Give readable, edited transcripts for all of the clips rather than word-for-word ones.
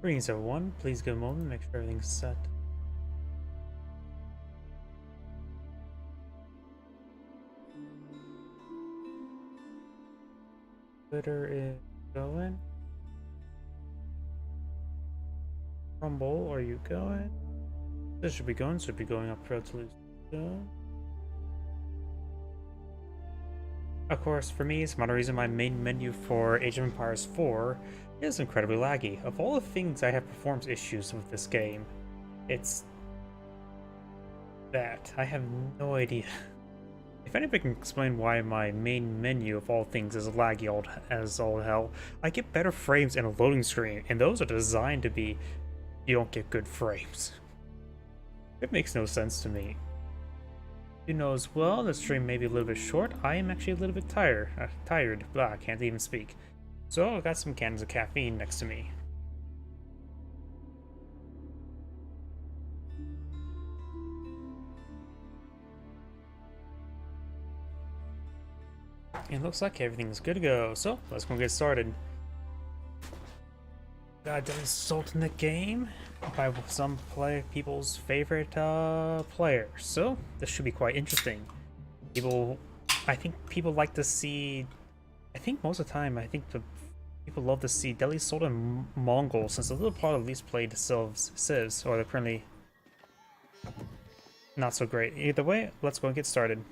Greetings everyone, please give a moment, make sure everything's set. Twitter is going. Rumble, are you going? This should be going up relatively soon. Of course, for me, some other reason my main menu for Age of Empires 4 is incredibly laggy. Of all the things I have performance issues with this game, it's that. I have no idea. If anybody can explain why my main menu of all things is laggy as all hell, I get better frames in a loading screen, and those are designed to be, you don't get good frames. It makes no sense to me. You know as well, the stream may be a little bit short. I am actually a little bit tired. Blah, I can't even speak. So I got some cans of caffeine next to me. It looks like everything's good to go, so let's go get started. Got Deli Sultanate game by some people's favorite player, so this should be quite interesting. I think people like to see. I think most of the time, the people love to see Delhi Sultan Mongol, since a little part of least played civs, or they're currently not so great. Either way, let's go and get started.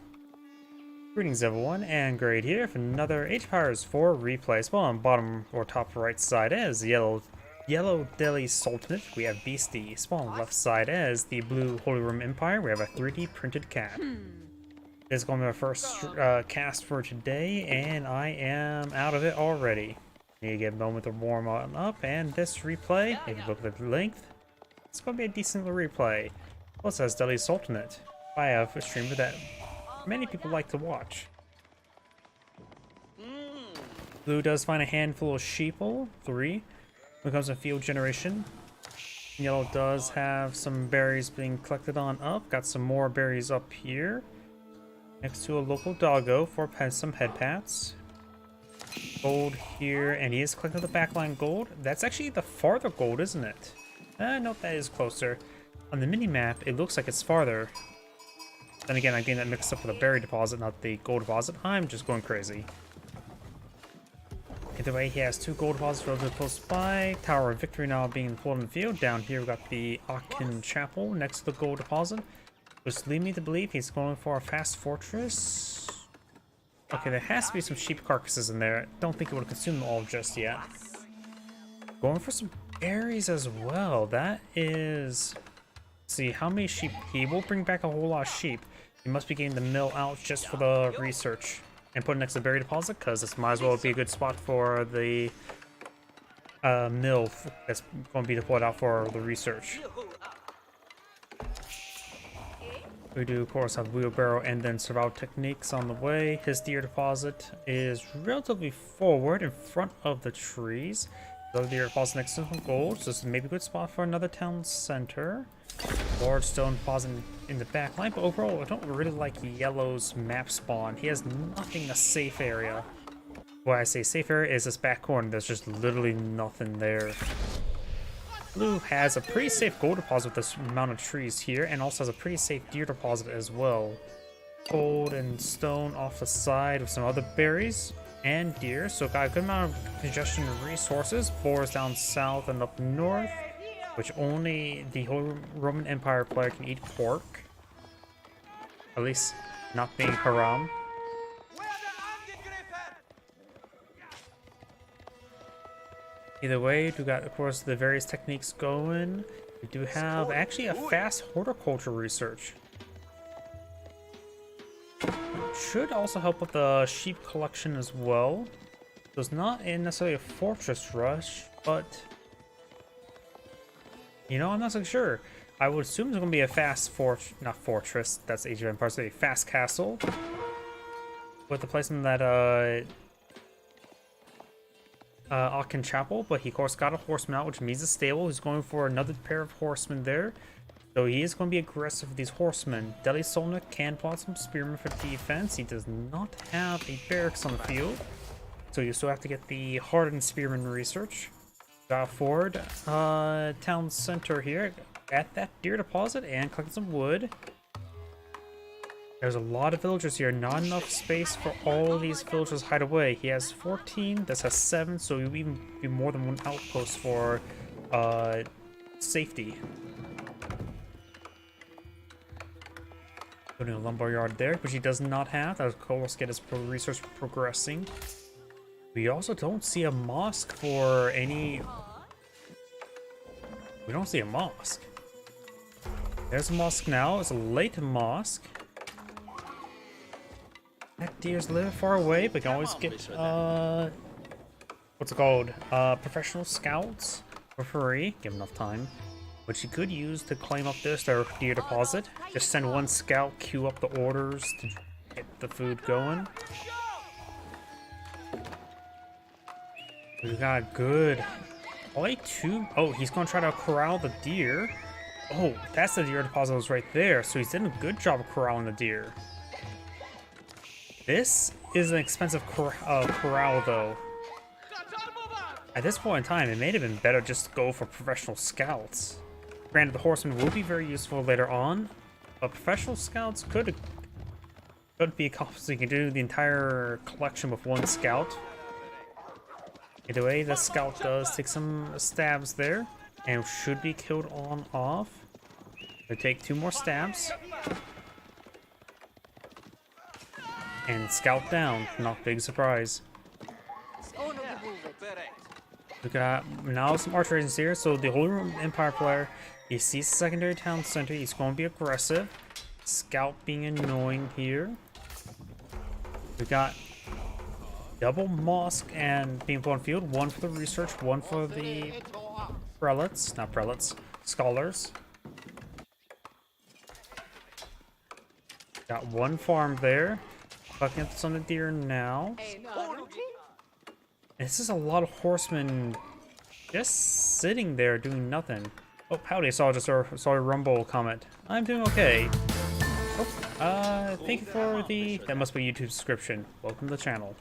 Greetings everyone, and Grade here for another Age of Empires 4 replay. Well, on bottom or top right side is the yellow Delhi Sultanate. We have Beastie. Spawn on left side is the blue Holy Roman Empire. We have a 3D printed cat. This is going to be our first cast for today, and I am out of it already. Need to get a moment to warm on up, and this replay, if you look at the length, it's going to be a decent replay. Well, it says Delhi Sultanate. I have a streamer that many people like to watch. Blue does find a handful of sheeple, 3. When it comes to field generation, yellow does have some berries being collected on up. Got some more berries up here next to a local doggo for some head pats. Gold here, and he is collecting the backline gold. That's actually the farther gold, isn't it? Nope, that is closer. On the mini map, it looks like it's farther. Then again, I'm getting that mixed up with a berry deposit, not the gold deposit. I'm just going crazy. Either way, he has 2 gold deposits relatively close by. Tower of Victory now being pulled in the field. Down here, we've got the Akin Chapel next to the gold deposit, which lead me to believe he's going for a fast fortress. Okay, there has to be some sheep carcasses in there. Don't think it would consume them all just yet. Going for some berries as well. That is... Let's see, how many sheep? He will bring back a whole lot of sheep. He must be getting the mill out just for the research. And put it next to the berry deposit, because this might as well be a good spot for the mill that's going to be deployed out for the research. We do, of course, have wheelbarrow and then survival techniques on the way. His deer deposit is relatively forward in front of the trees. The deer deposit next to some gold, so this is maybe a good spot for another town center. Large stone deposit in the back line, but overall I don't really like yellow's map spawn. He has nothing in a safe area. Why I say safe area is this back corner. There's just literally nothing there. Blue has a pretty safe gold deposit with this amount of trees here, and also has a pretty safe deer deposit as well. Gold and stone off the side with some other berries and deer, so got a good amount of congestion of resources. Boars down south and up north, which only the Holy Roman Empire player can eat pork. At least not being haram. Either way, we got, of course, the various techniques going. We do have actually a fast horticulture research. Should also help with the sheep collection as well. So it's not necessarily a fortress rush, but... You know, I'm not so sure. I would assume there's going to be a fast not fortress, that's Age of Empires, a fast castle. With the place in that, Akin Chapel, but he of course got a horseman out, which means a stable. He's going for another pair of horsemen there. So he is going to be aggressive with these horsemen. Delhi Sultanate can plot some spearmen for defense. He does not have a barracks on the field, so you still have to get the hardened spearman research. Got forward town center here at that deer deposit and collect some wood. There's a lot of villagers here, not enough space for all these villagers to hide away. He has 14, this has 7, so you'll even be more than one outpost for safety. Putting a lumber yard there, which he does not have. Of course, get his research progressing. We also don't see a mosque for any... We don't see a mosque. There's a mosque now. It's a late mosque. That deer's a little far away, but you can always get, what's it called? Professional scouts for free. Give enough time. Which you could use to claim up this, their deer deposit. Just send one scout, queue up the orders to get the food going. We got good. Only 2. Oh, he's gonna try to corral the deer. Oh, that's the deer deposit was right there. So he's done a good job of corralling the deer. This is an expensive corral, though. At this point in time, it may have been better just to go for professional scouts. Granted, the horsemen will be very useful later on, but professional scouts could be accomplished. So you can do the entire collection with one scout. Either way, the scout does take some stabs there, and should be killed on off. They take 2 more stabs. And scout down, not big surprise. We got now some archer agents here, so the Holy Roman Empire player, he sees the secondary town center, he's going to be aggressive. Scout being annoying here. We got double mosque and being put on field, 1 for the research, 1 for the prelates, not prelates, scholars. Got 1 farm there. Bucking up some of the deer now. This is a lot of horsemen just sitting there doing nothing. Oh, howdy, I saw a Rumble comment. I'm doing okay. Oh, thank you for the... That must be a YouTube subscription. Welcome to the channel.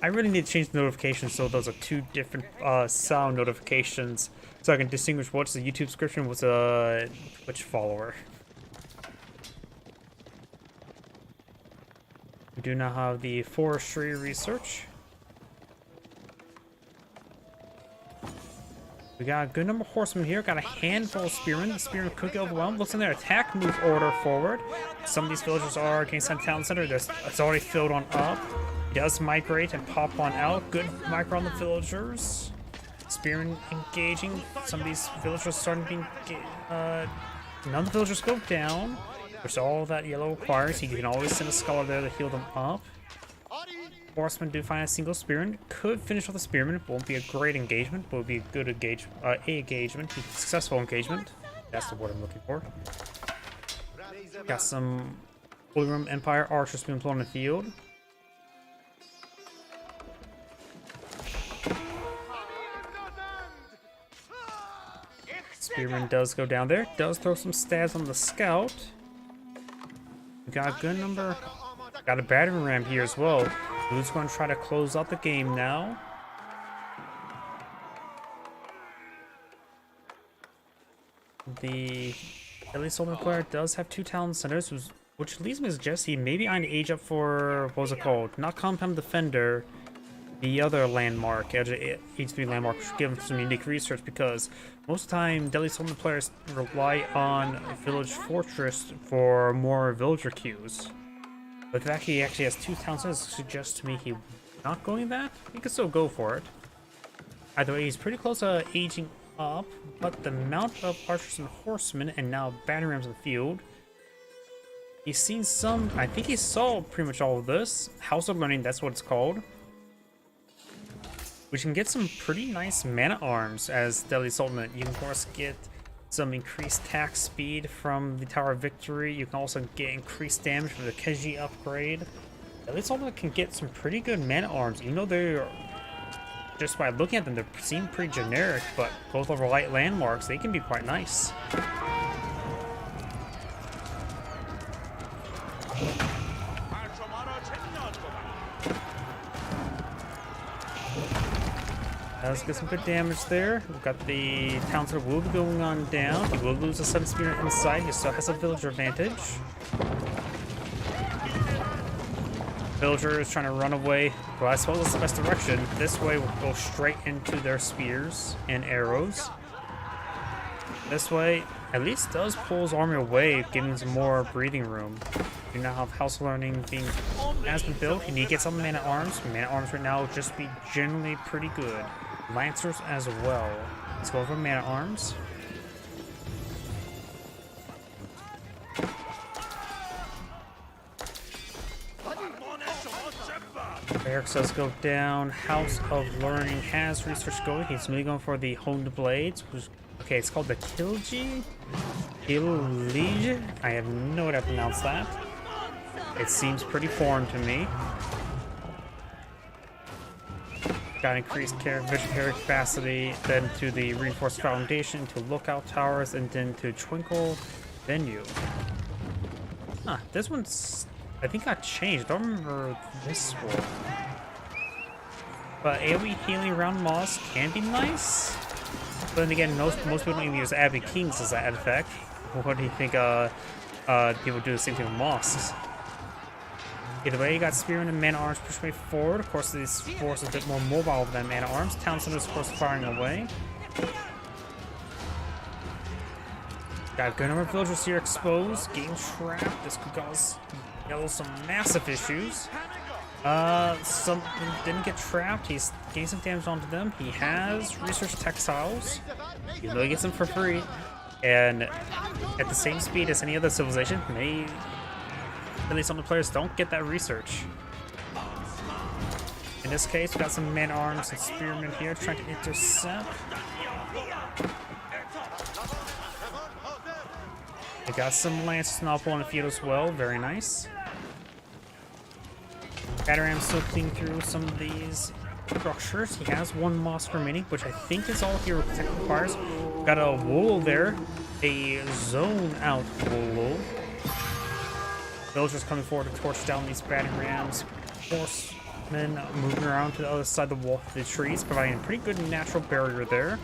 I really need to change the notifications so those are 2 different sound notifications so I can distinguish what's a YouTube subscription, what's a Twitch follower. We do now have the forestry research. We got a good number of horsemen here. Got a handful of spearmen. The spearmen could get overwhelmed. Looks in their attack move order forward. Some of these villagers are getting sent to town center. It's already filled on up. He does migrate and pop on out. Good micro on the villagers. Spearmen engaging. Some of these villagers starting to be... none of the villagers go down. Which all that yellow requires. You can always send a scholar there to heal them up. Horsemen do find a single spearman. Could finish with a spearman. It won't be a great engagement, but it will be a good engagement. Successful engagement. That's the word I'm looking for. Got some Holy Roman Empire archers being put on the field. Spearman does go down there. Does throw some stabs on the scout. We got a good number. Got a battering ram here as well. Blue's going to try to close out the game now. The Elite Soldier player does have 2 town centers, which leads me to suggest he may be on age up for, what was it called? Not Compound Defender, the other landmark, H3 landmark, which should give him some unique research because most of the time, Deadly Soldier players rely on Village Fortress for more villager queues. But the fact he actually has 2 town centers suggests to me he's not going that. He could still go for it. Either way, he's pretty close to aging up, but the amount of archers and horsemen and now battering rams in the field. He's seen some, I think he saw pretty much all of this. House of Learning, that's what it's called. We can get some pretty nice mana arms as Deadly Sultanate. You can of course get some increased attack speed from the Tower of Victory. You can also get increased damage from the Keji upgrade. Deadly Sultanate can get some pretty good mana arms, even though they're, just by looking at them, they seem pretty generic, but both over light landmarks, they can be quite nice. Let's get some good damage there. We've got the Townsend will be going on down. He will lose a 7 spear inside. He still has a villager advantage. Villager is trying to run away. Well, I suppose it's the best direction. This way will go straight into their spears and arrows. This way at least does pull his army away, giving some more breathing room. You now have House Learning has been built. You need to get some Man-at-Arms. Man-at-Arms right now will just be generally pretty good. Lancers as well. Let's go for Man-at-Arms. Barracks does go down. House of Learning has research going. He's really going for the Honed Blades. Okay, it's called the Kilji? Killige? I have no way to pronounce that. It seems pretty foreign to me. Got increased vegetarian capacity, then to the reinforced foundation, to lookout towers, and then to Twinkle venue. Huh, this one's, I think, got changed. I don't remember this one. But AoE healing around Moss can be nice. But then again, most people don't even use Abbey Kings as that effect. What do you think people do the same thing with Moss? Either way, you got Spearman and Man-at-Arms push way forward. Of course, this force is a bit more mobile than Man-at-Arms. Townsend is, of course, firing away. Got a good number of villagers here exposed. Game trapped. This could cause Yellow some massive issues. Some didn't get trapped. He's getting some damage onto them. He has research textiles. You know he gets them for free. And at the same speed as any other civilization, at least some of the players don't get that research. In this case, we got some Man-at-Arms and Spearmen here trying to intercept. We got some Lancers now on the field as well. Very nice. Bataram still cleaning through some of these structures. He has one Moss remaining, which I think is all Hero Protect requires. Got a Wool there. A Zone Out Wool. Villagers coming forward to torch down these battering rams. Horsemen moving around to the other side of the wall of the trees, providing a pretty good natural barrier there.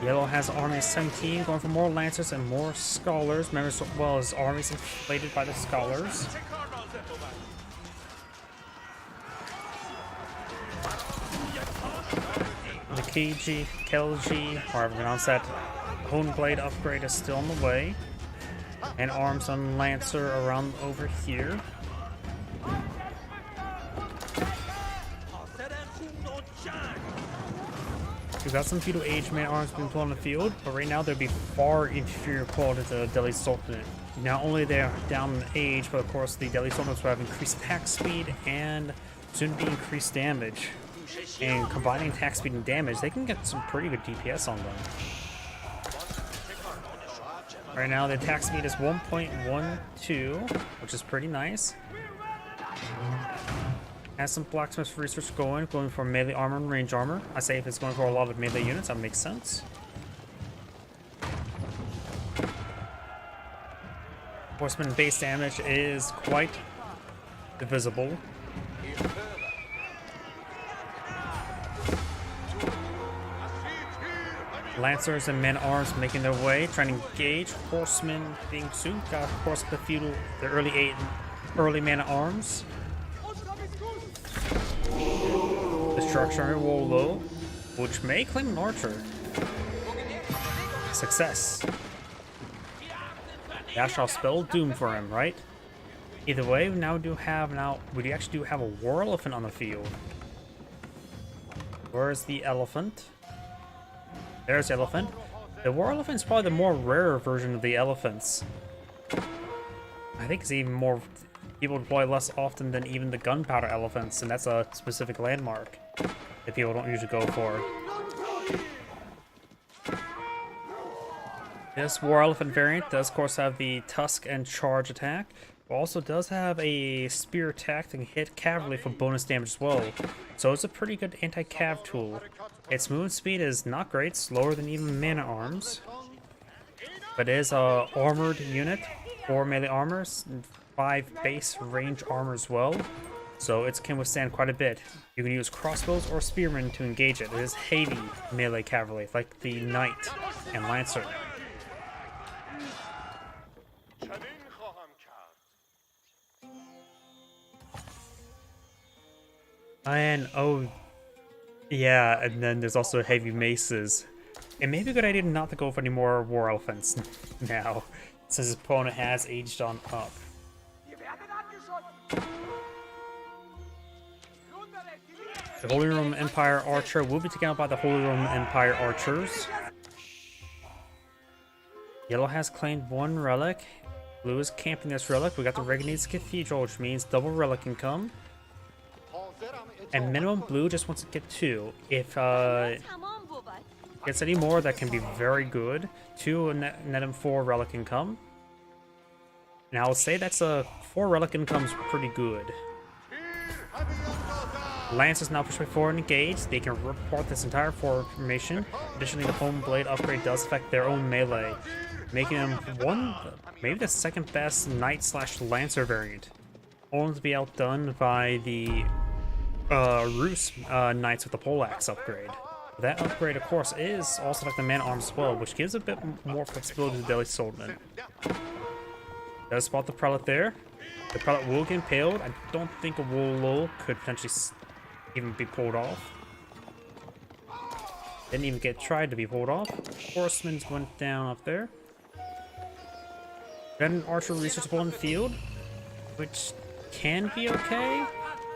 Yellow has army of 17, going for more Lancers and more Scholars. Members as well as armies inflated by the Scholars. The Kelji, however you pronounce that, Honed Blade upgrade is still on the way. And arms on Lancer around over here. We've got some feudal age Man-at-Arms being put on the field, but right now they'd be far inferior quality to the Delhi Sultanate. Not only they're down in age, but of course the Delhi Sultanates will have increased attack speed and soon be increased damage. And combining attack speed and damage, they can get some pretty good DPS on them. Right now the attack speed is 1.12, which is pretty nice. Has some blacksmith research going for melee armor and range armor. I say if it's going for a lot of melee units, that makes sense. Horseman base damage is quite visible. Lancers and Men-at-Arms making their way, trying to engage. Horsemen being soon. Got, of course, the early Man-at-Arms. Destruction will low, which may claim an archer. Success. Dash-off spell, doom for him, right? Either way, we actually do have a war elephant on the field. Where's the elephant? There's the elephant. The war elephant is probably the more rare version of the elephants. I think it's even more people deploy less often than even the gunpowder elephants, and that's a specific landmark that people don't usually go for. This war elephant variant does, of course, have the tusk and charge attack. It also does have a spear attack that can hit cavalry for bonus damage as well. So it's a pretty good anti-cav tool. Its movement speed is not great, slower than even Man-at-Arms. But it is a armored unit 4 melee armors, and 5 base range armor as well. So it can withstand quite a bit. You can use crossbows or spearmen to engage it. It is heavy melee cavalry, like the knight and lancer. And oh, yeah, and then there's also heavy maces. It may be a good idea not to go for any more war elephants now, since his opponent has aged on up. The Holy Roman Empire Archer will be taken out by the Holy Roman Empire Archers. Yellow has claimed 1 relic. Blue is camping this relic. We got the Reganese Cathedral, which means double relic income. And minimum blue just wants to get 2. If gets any more, that can be very good. 2 net him 4 relic income. And I'll say that's a 4 relic income's pretty good. Lance is now pushed by 4 and engaged. They can report this entire formation. Additionally, the Home Blade upgrade does affect their own melee, making them maybe the second best Knight/Lancer variant. Only to be outdone by the Rus Knights with the Poleaxe upgrade. That upgrade, of course, is also like the man-arms as well, which gives a bit more flexibility to the Deadly Swordsman. Does spot the Prelate there. The Prelate will get impaled. I don't think a Wolo could potentially even be pulled off. Didn't even get tried to be pulled off. Horsemen's went down up there. Then Archer researchable in the field, which can be okay.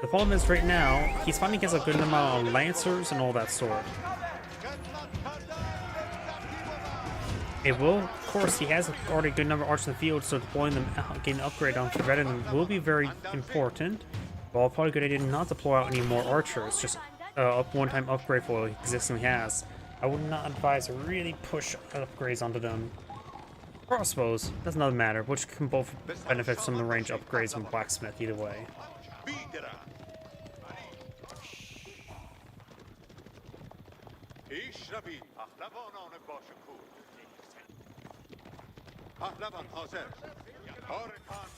The problem is right now, he's fighting against a good amount of Lancers and all that sort. It will, of course, he has already a good number of archers in the field, so deploying them, getting an upgrade on veteran will be very important. Well, probably a good idea not to deploy out any more archers, just one-time upgrade for what he existingly has. I would not advise to really push upgrades onto them. Crossbows, does not matter, which can both benefit from the range upgrades from Blacksmith either way.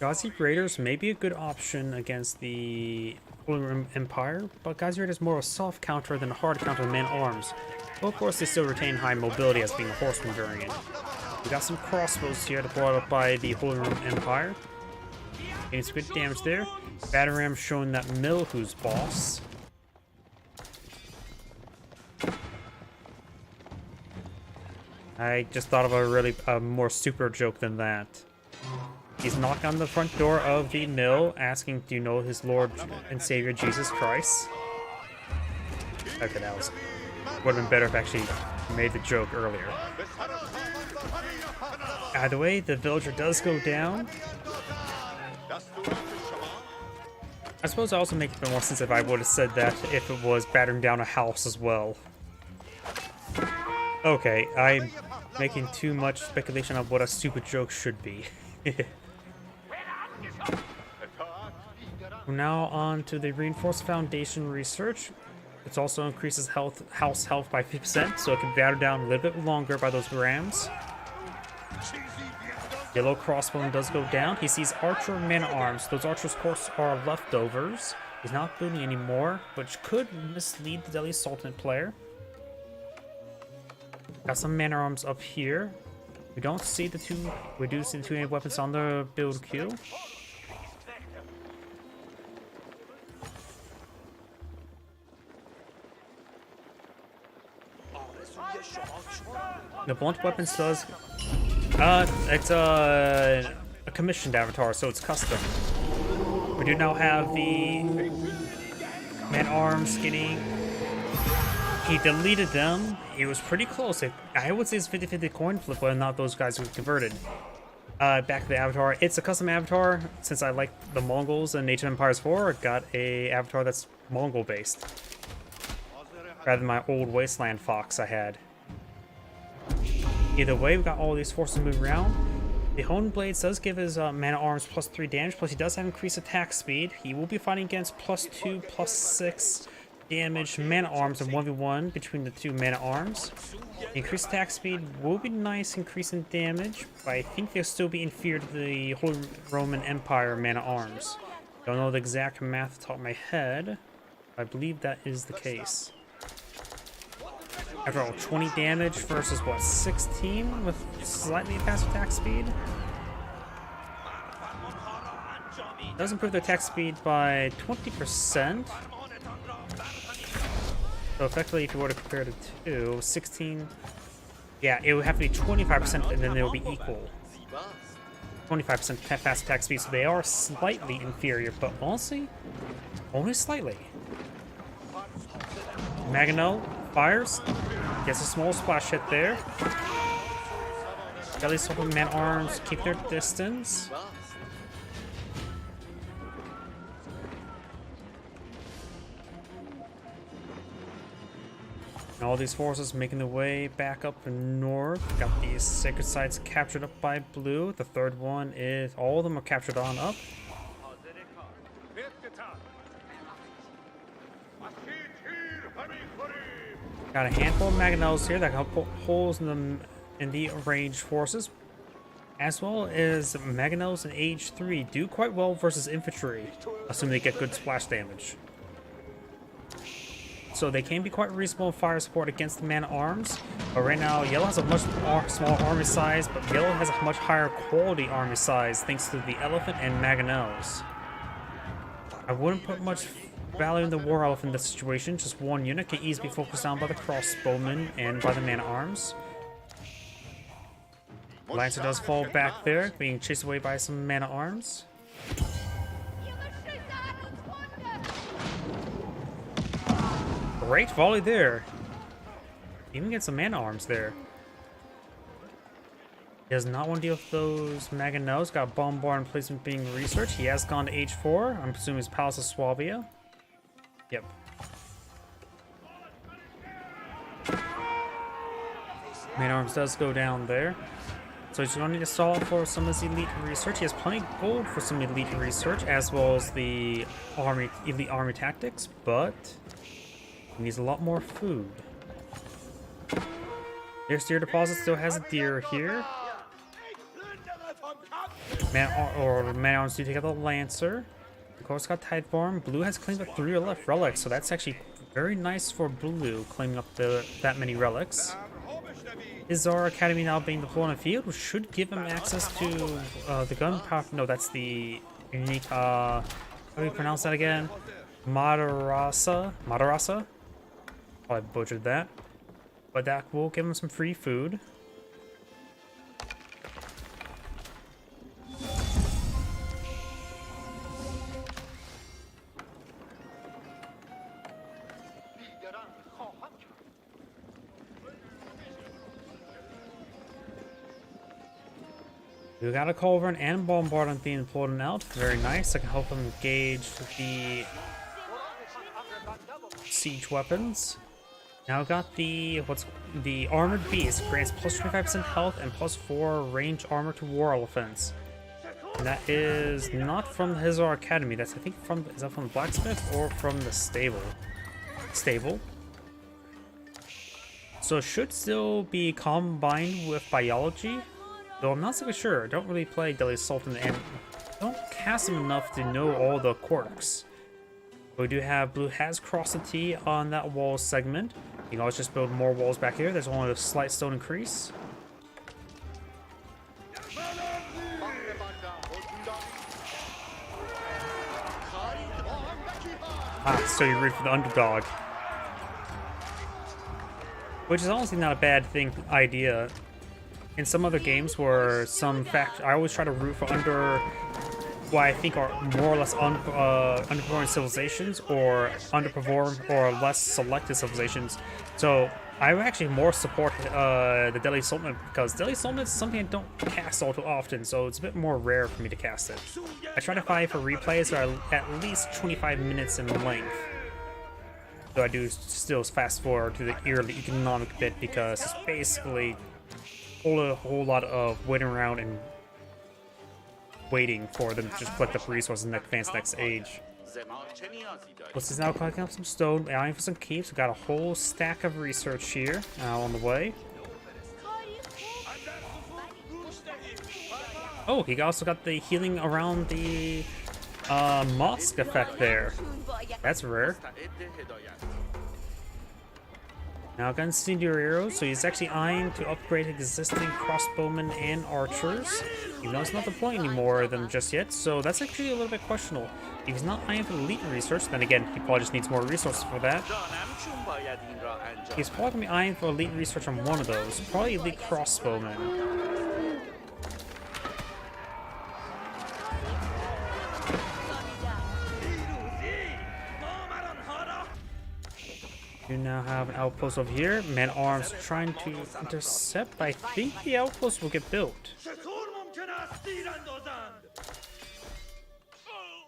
Ghazi Raiders may be a good option against the Holy Roman Empire, but Ghazi Raiders is more of a soft counter than a hard counter with man-arms. But of course, they still retain high mobility as being a horseman variant. We got some crossbows here deployed up by the Holy Roman Empire. Getting some good damage there. Bataram showing that Mill who's boss. I just thought of a really more super joke than that. He's knocking on the front door of the mill, asking, do you know his Lord and Savior Jesus Christ? Okay, that would have been better if I actually made the joke earlier. Either way, the villager does go down. I suppose I also make it more sense if I would have said that if it was battering down a house as well. Okay, I'm making too much speculation on what a stupid joke should be. We're now on to the Reinforced Foundation research. It also increases house health by 50%, so it can batter down a little bit longer by those grams. Yellow crossbone does go down. He sees Archer man-arms. Those archers, of course, are leftovers. He's not booting anymore, which could mislead the Deadly Sultanate player. Got some man-arms up here. We don't see the two. We do see the 2 weapons on the build queue. The blunt weapons does. It's a commissioned avatar, so it's custom. We do now have the man-arms getting. He deleted them. He was pretty close. I would say it's 50-50 coin flip whether or not those guys were converted. Back to the avatar. It's a custom avatar. Since I like the Mongols and Age of Empires 4, I got a avatar that's Mongol based. Rather than my old Wasteland Fox I had. Either way, we got all these forces moving around. The Honed Blades does give his man-at-arms +3 damage, plus he does have increased attack speed. He will be fighting against +2, +6 damage mana arms in 1v1 between the two mana arms. Increased attack speed will be nice, increase in damage, but I think they'll still be inferior to the Holy Roman Empire mana arms. Don't know the exact math off the top of my head. I believe that is the case. After all, 20 damage versus what, 16 with slightly faster attack speed? Does improve the attack speed by 20%. So effectively, if you were to compare the two, 16, yeah, it would have to be 25% and then they will be equal. 25% fast attack speed, so they are slightly inferior, but honestly, only slightly. Magano fires, gets a small splash hit there. Belly Sultan man arms keep their distance. And all these forces making their way back up north. Got these sacred sites captured up by blue. The third one is, all of them are captured on up. Got a handful of Mangonels here that can help put holes in the ranged forces. As well as Mangonels in Age 3 do quite well versus infantry, assuming they get good splash damage. So they can be quite reasonable in fire support against the man arms. But right now, yellow has a much smaller army size, but yellow has a much higher quality army size thanks to the elephant and Mangonels. I wouldn't put much value in the war elephant in this situation. Just one unit can easily be focused on by the crossbowmen and by the man arms. Lancer does fall back there, being chased away by some man arms. Great volley there. Even get some man arms there. He does not want to deal with those Mangonels. Got bombard placement being researched. He has gone to H4. I'm assuming it's Palace of Swabia. Yep. Man arms does go down there. So he's going to need to stall for some of his elite research. He has plenty of gold for some elite research, as well as the elite army tactics, but he needs a lot more food. Their deer deposit still has a deer here. Man arms do take out the Lancer. Of course, got Tideform. Blue has claimed up 3 relics, so that's actually very nice for Blue, claiming up that many relics. Izar Academy now being deployed on the field, which should give him access to the gunpowder. No, that's the unique, how do you pronounce that again? Madarasa? Probably butchered that. But that will give him some free food. We got a Culverin and Bombardment being deployed on Elf. Very nice. I can help him gauge the siege weapons. Now got the Armored Beast. Grants plus 25% health and plus 4 range armor to War Elephants. And that is not from the Hizar Academy. That's, I think, is that from the Blacksmith or from the stable? So it should still be combined with Biology. Though I'm not so sure. I don't really play Delhi Sultan and don't cast him enough to know all the quirks. But we do have Blue has crossed the T on that wall segment. You can always just build more walls back here. There's only a slight stone increase. So you're rooting for the underdog. Which is honestly not a bad idea. In some other games where I always try to root for what I think are more or less underperforming civilizations or underperform or less selected civilizations. So I would actually more support the Delhi Sultan because Delhi Sultan is something I don't cast all too often, so it's a bit more rare for me to cast it. I try to find for replays that are at least 25 minutes in length. So I do still fast forward to the early economic bit because it's basically a whole lot of waiting around and waiting for them to just collect up resources and advance next age. Plus, he's now collecting up some stone, eyeing for some keeps. We got a whole stack of research here on the way. Oh, he also got the healing around the mosque effect there. That's rare. Now got incendiary arrows, so he's actually eyeing to upgrade existing crossbowmen and archers. Even though he's not deploying any more of them just yet, so that's actually a little bit questionable. If he's not eyeing for elite research, then again, he probably just needs more resources for that. He's probably gonna be eyeing for elite research on one of those, probably elite crossbowmen. You now have an outpost over here. Man-at-arms trying to intercept. I think the outpost will get built.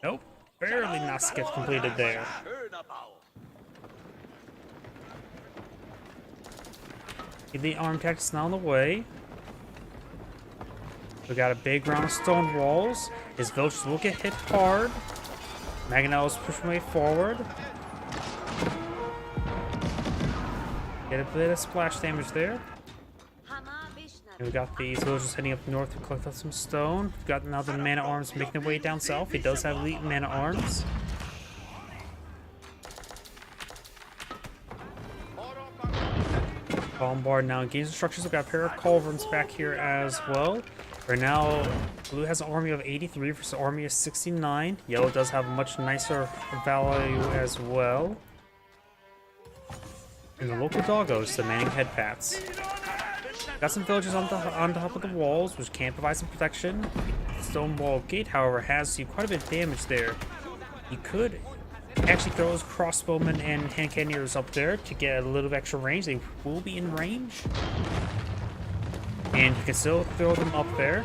Nope. Barely not gets completed there. The arm tactics now on the way. We got a big round of stone walls. His villagers will get hit hard. Mangonel is pushing way forward. Get a bit of splash damage there. And we got these villagers heading up north to collect up some stone. We've got now the man-at-arms making their way down south. He does have elite man-at-arms. Bombard now engaging structures. We've got a pair of culverins back here as well. Right now, blue has an army of 83 versus an army of 69. Yellow does have a much nicer value as well. And the local doggos, the manning head pats. Got some villagers on top of the walls, which can provide some protection. The stone wall gate, however, has seen quite a bit of damage there. He could actually throw his crossbowmen and hand cannoneers up there to get a little bit extra range. They will be in range. And he can still throw them up there.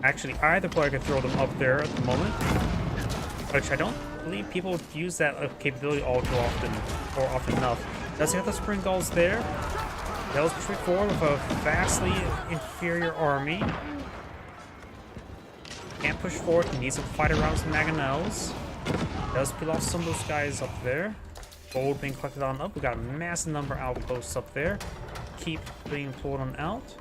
Actually, either player can throw them up there at the moment. Which I don't believe people use that capability all too often, or often enough. Does he have the spring gulls there? Yellow's pushing forward with a vastly inferior army. Can't push forward, he needs to fight around some mangonels. Does peel off some of those guys up there. Gold being collected on up. We got a massive number of outposts up there. Keep being pulled on out.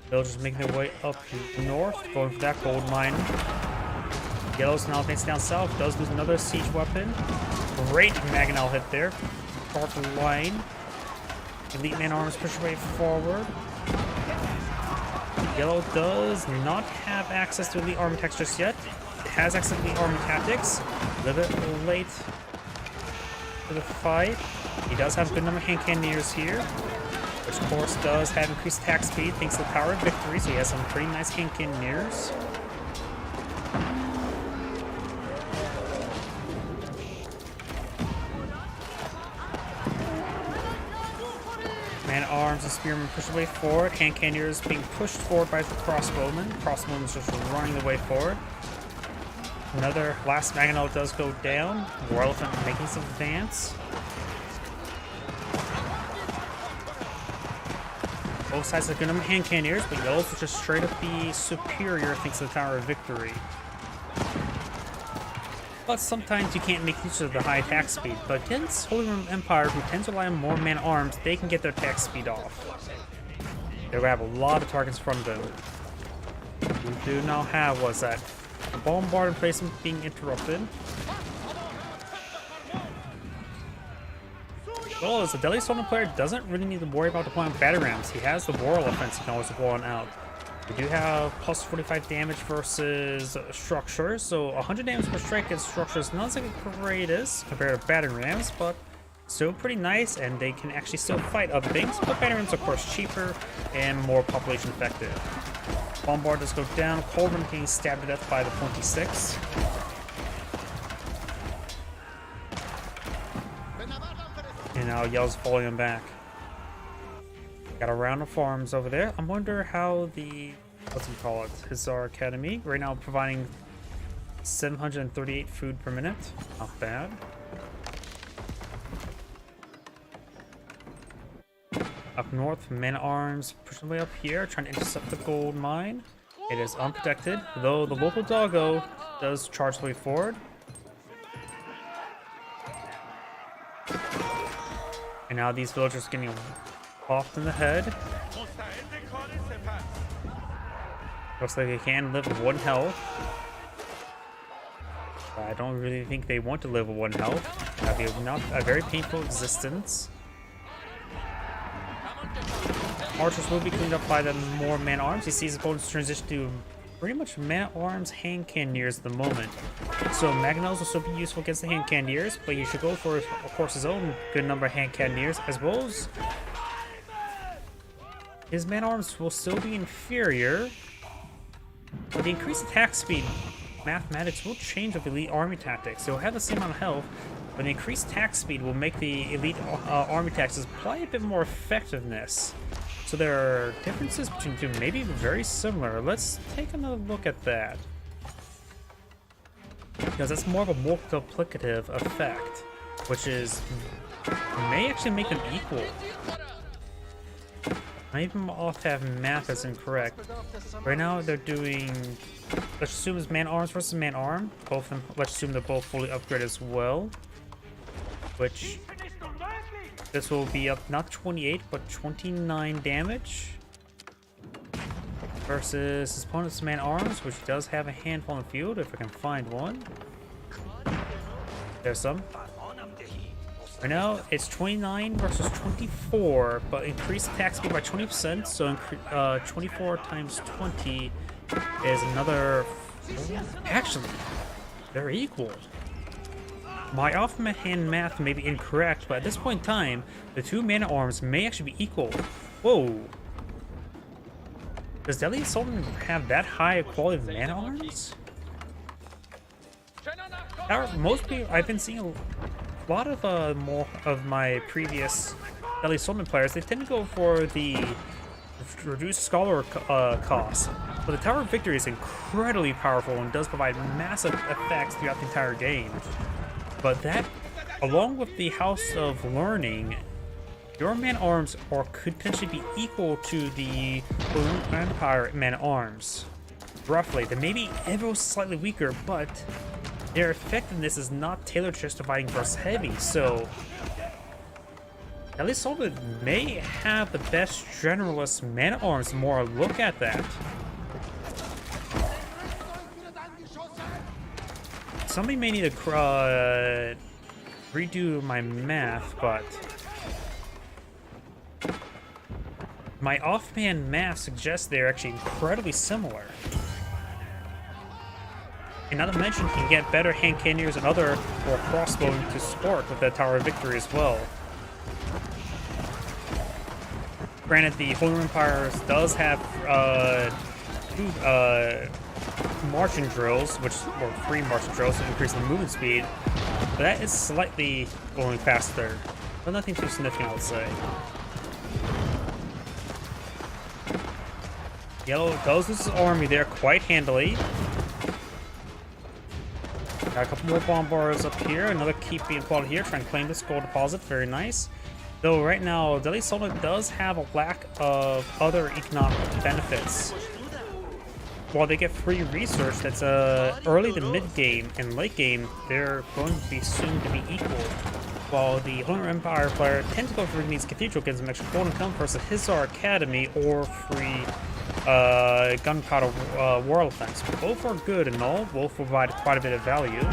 Villagers making their way up north, going for that gold mine. Yellow's now advancing down south, does lose another siege weapon. Great mangonel hit there. Part the line. Elite man-at-arms push way forward. Yellow does not have access to elite armor tactics just yet. It has access to elite armor tactics. A little bit late for the fight. He does have a good number of hand cannoneers here, which of course does have increased attack speed thanks to the power of victory, so he has some pretty nice hand cannoneers. Man-at-arms and spearmen push the way forward. Hand cannoneers being pushed forward by the crossbowmen. Crossbowmen just running the way forward. Another last mangonel does go down. War Elephant making some advance. Both sides have good number of hand cannoneers, but Yellow's will just straight up be superior thanks to the Tower of Victory. But sometimes you can't make use of the high attack speed. But against Holy Roman Empire, who tends to rely on more man-at-arms, they can get their attack speed off. They will have a lot of targets in front of them. We do now have, what's that? The bombard emplacement being interrupted. Well, as a Deadly Stoneman player, doesn't really need to worry about deploying battle rams. He has the War Elephants he can always deploy on out. We do have plus 45 damage versus structures, so 100 damage per strike against structures not the greatest compared to battle rams, but still pretty nice, and they can actually still fight other things. But battle rams, of course, cheaper and more population effective. Bombard does go down. Culverin getting stabbed to death by the 26. And now Yell's falling him back. Got a round of farms over there. I wonder how the, what's he call it, Hussar Academy, right now providing 738 food per minute. Not bad. Up north, men-at-arms presumably up here, trying to intercept the gold mine. It is unprotected, though the local doggo does charge the way forward. And now these villagers are getting popped in the head. Looks like they can live with 1 health. But I don't really think they want to live with 1 health. That'd be not a very painful existence. Archers will be cleaned up by the more man-at-arms. He sees opponents transition to pretty much man-at-arms hand cannoneers at the moment. So Mangonels will still be useful against the hand cannoneers, but he should go for, of course, his own good number of hand cannoneers, as well as his man-at-arms will still be inferior. But the increased attack speed mathematics will change with elite army tactics. They'll have the same amount of health, but the increased attack speed will make the elite army tactics apply a bit more effectiveness. So there are differences between the two, maybe very similar. Let's take another look at that. Because that's more of a multiplicative effect, which is may actually make them equal. I even off have math that's incorrect. Right now they're doing, let's assume it's man-arms versus man-arm. Both of them, let's assume they're both fully upgraded as well. Which, this will be up not 28, but 29 damage. Versus his opponent's man-arms, which does have a handful in the field, if I can find one. There's some. Right now, it's 29 versus 24, but increased attack speed by 20%, so 24 times 20 is another... Actually, they're equal. My offhand math may be incorrect, but at this point in time, the two man-at-arms may actually be equal. Whoa. Does Deadly Assault have that high a quality of man-at-arms? Most people, I've been seeing a lot of more of my previous Deadly Assault players, they tend to go for the reduced scholar cost. But the Tower of Victory is incredibly powerful and does provide massive effects throughout the entire game. But that, along with the House of Learning, your man-at-arms could potentially be equal to the Balloon Empire man-at-arms. Roughly. They may be ever slightly weaker, but their effectiveness is not tailored just to fighting versus heavy, so at least Solid may have the best generalist man-at-arms the more I look at that. Somebody may need to redo my math, but my offhand math suggests they're actually incredibly similar. And not to mention, he can get better hand cannoneers and other or crossbowing to support with the Tower of Victory as well. Granted, the Holy Empire does have marching drills, or free marching drills to increase the movement speed, but that is slightly going faster, but nothing too significant, I would say. Yellow does lose his army there quite handily. Got a couple more bomb bars up here, another keep being plotted here, trying to claim this gold deposit, very nice. Though right now, Deadly Assault does have a lack of other economic benefits. While they get free research, that's early to mid-game and late-game, they're going to be soon to be equal. While the Holy Empire player tends to go for Rigby's Cathedral, gives them extra gold income versus Hizar Academy or free Gunpowder War Elephants. Both are good and all, both provide quite a bit of value.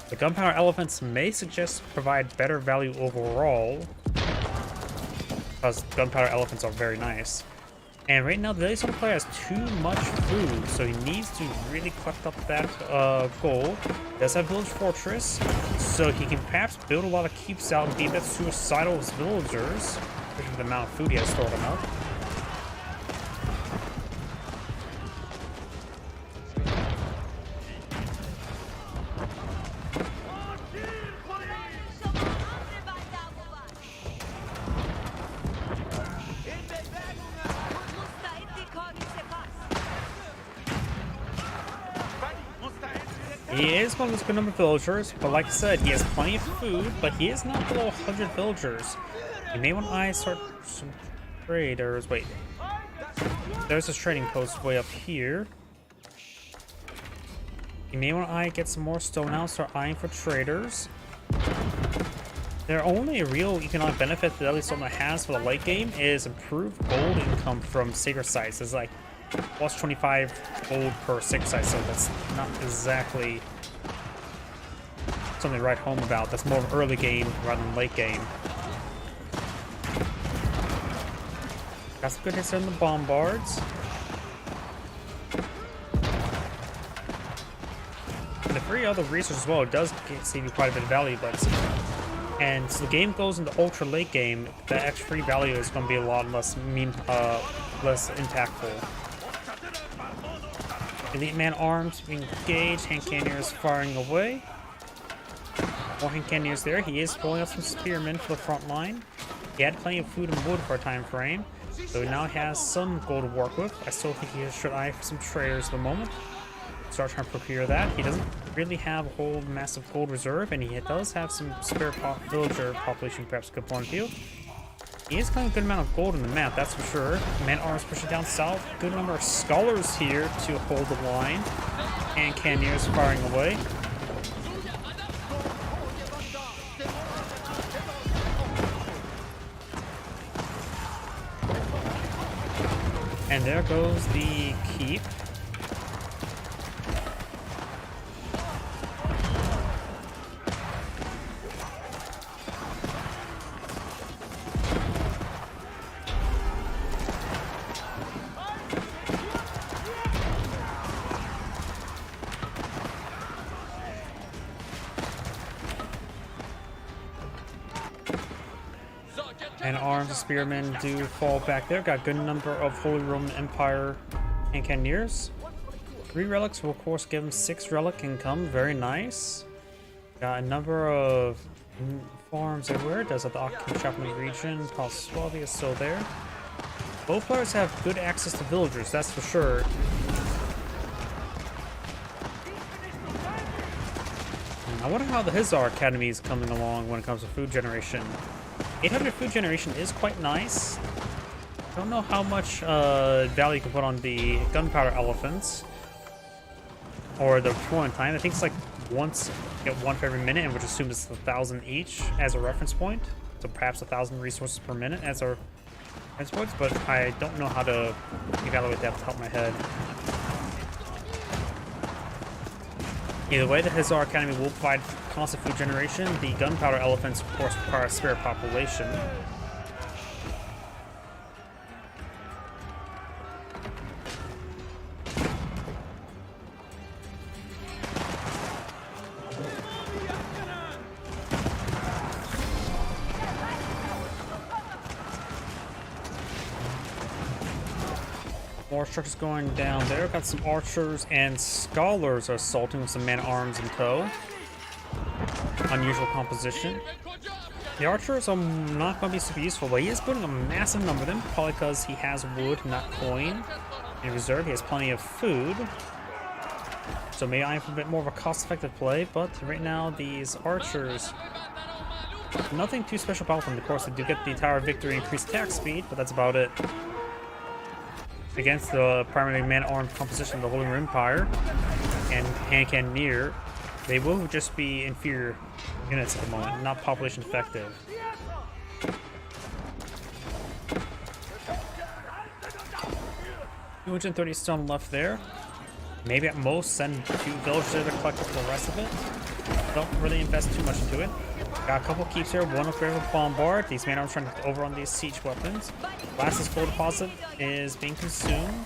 The Gunpowder Elephants may provide better value overall, because Gunpowder Elephants are very nice. And right now, the Deadly Assault player has too much food, so he needs to really collect up that gold. He does have Village Fortress, so he can perhaps build a lot of keeps out and be a bit suicidal with his villagers, especially with the amount of food he has stored them up. He is one of those good number of villagers, but like I said, he has plenty of food, but he is not below 100 villagers. You may want to start some traders. Wait, there's this trading post way up here. You may want to get some more stone out, start eyeing for traders. Their only real economic benefit that at least Soma has for the late game is improved gold income from sacred sites. It's like plus 25 gold per sacred site, so that's not exactly something to write home about. That's more of early game rather than late game. Got some good hits on the bombards. And the free other resources as well, it does save you quite a bit of value, but and so the game goes into ultra late game, the extra free value is going to be a lot less less impactful. Elite man arms being engaged, hand cannoneers firing away. More hand cannoneers there. He is pulling up some spearmen for the front line. He had plenty of food and wood for a time frame, so he now has some gold to work with. I still think he should eye for some traders at the moment. Start trying to procure that. He doesn't really have a whole massive gold reserve, and he does have some spare villager population, perhaps a good point of view. He is kind of a good amount of gold in the map, that's for sure. Man-at-arms pushing down south. Good number of scholars here to hold the line. And cannoneers firing away. And there goes the keep. And arms of spearmen do fall back there. Got a good number of Holy Roman Empire and cannoneers. 3 relics will of course give him 6 relic income. Very nice. Got a number of farms everywhere. Does have the Occupant shop in the region. Paswavia is still there. Both players have good access to villagers, that's for sure. I wonder how the Hizar Academy is coming along when it comes to food generation. 800 food generation is quite nice. Don't know how much value you can put on the gunpowder elephants or the deployment time. I think it's like once you get 1 for every minute, and which assumes it's 1,000 each as a reference point. So perhaps 1,000 resources per minute as our reference points, but I don't know how to evaluate that off the top of my head. Either way, the Hizar Academy will provide constant food generation. The gunpowder elephants, of course, require a spare population. More structures going down there. Got some archers and scholars assaulting with some man-at-arms in tow. Unusual composition. The archers are not going to be super useful, but he is putting a massive number of them, probably because he has wood, not coin, in reserve. He has plenty of food. So maybe I have a bit more of a cost-effective play, but right now these archers, nothing too special about them. Of course, they do get the entire victory increased attack speed, but that's about it. Against the primarily man-armed composition of the Holy Roman Empire and hand cannoneer, they will just be inferior units at the moment, not population effective. $230 stone left there. Maybe at most send 2 villagers to collect up the rest of it. Don't really invest too much into it. Got a couple keeps here, one upgrade with bombard. These man-arms trying to over on these siege weapons. Last gold deposit is being consumed.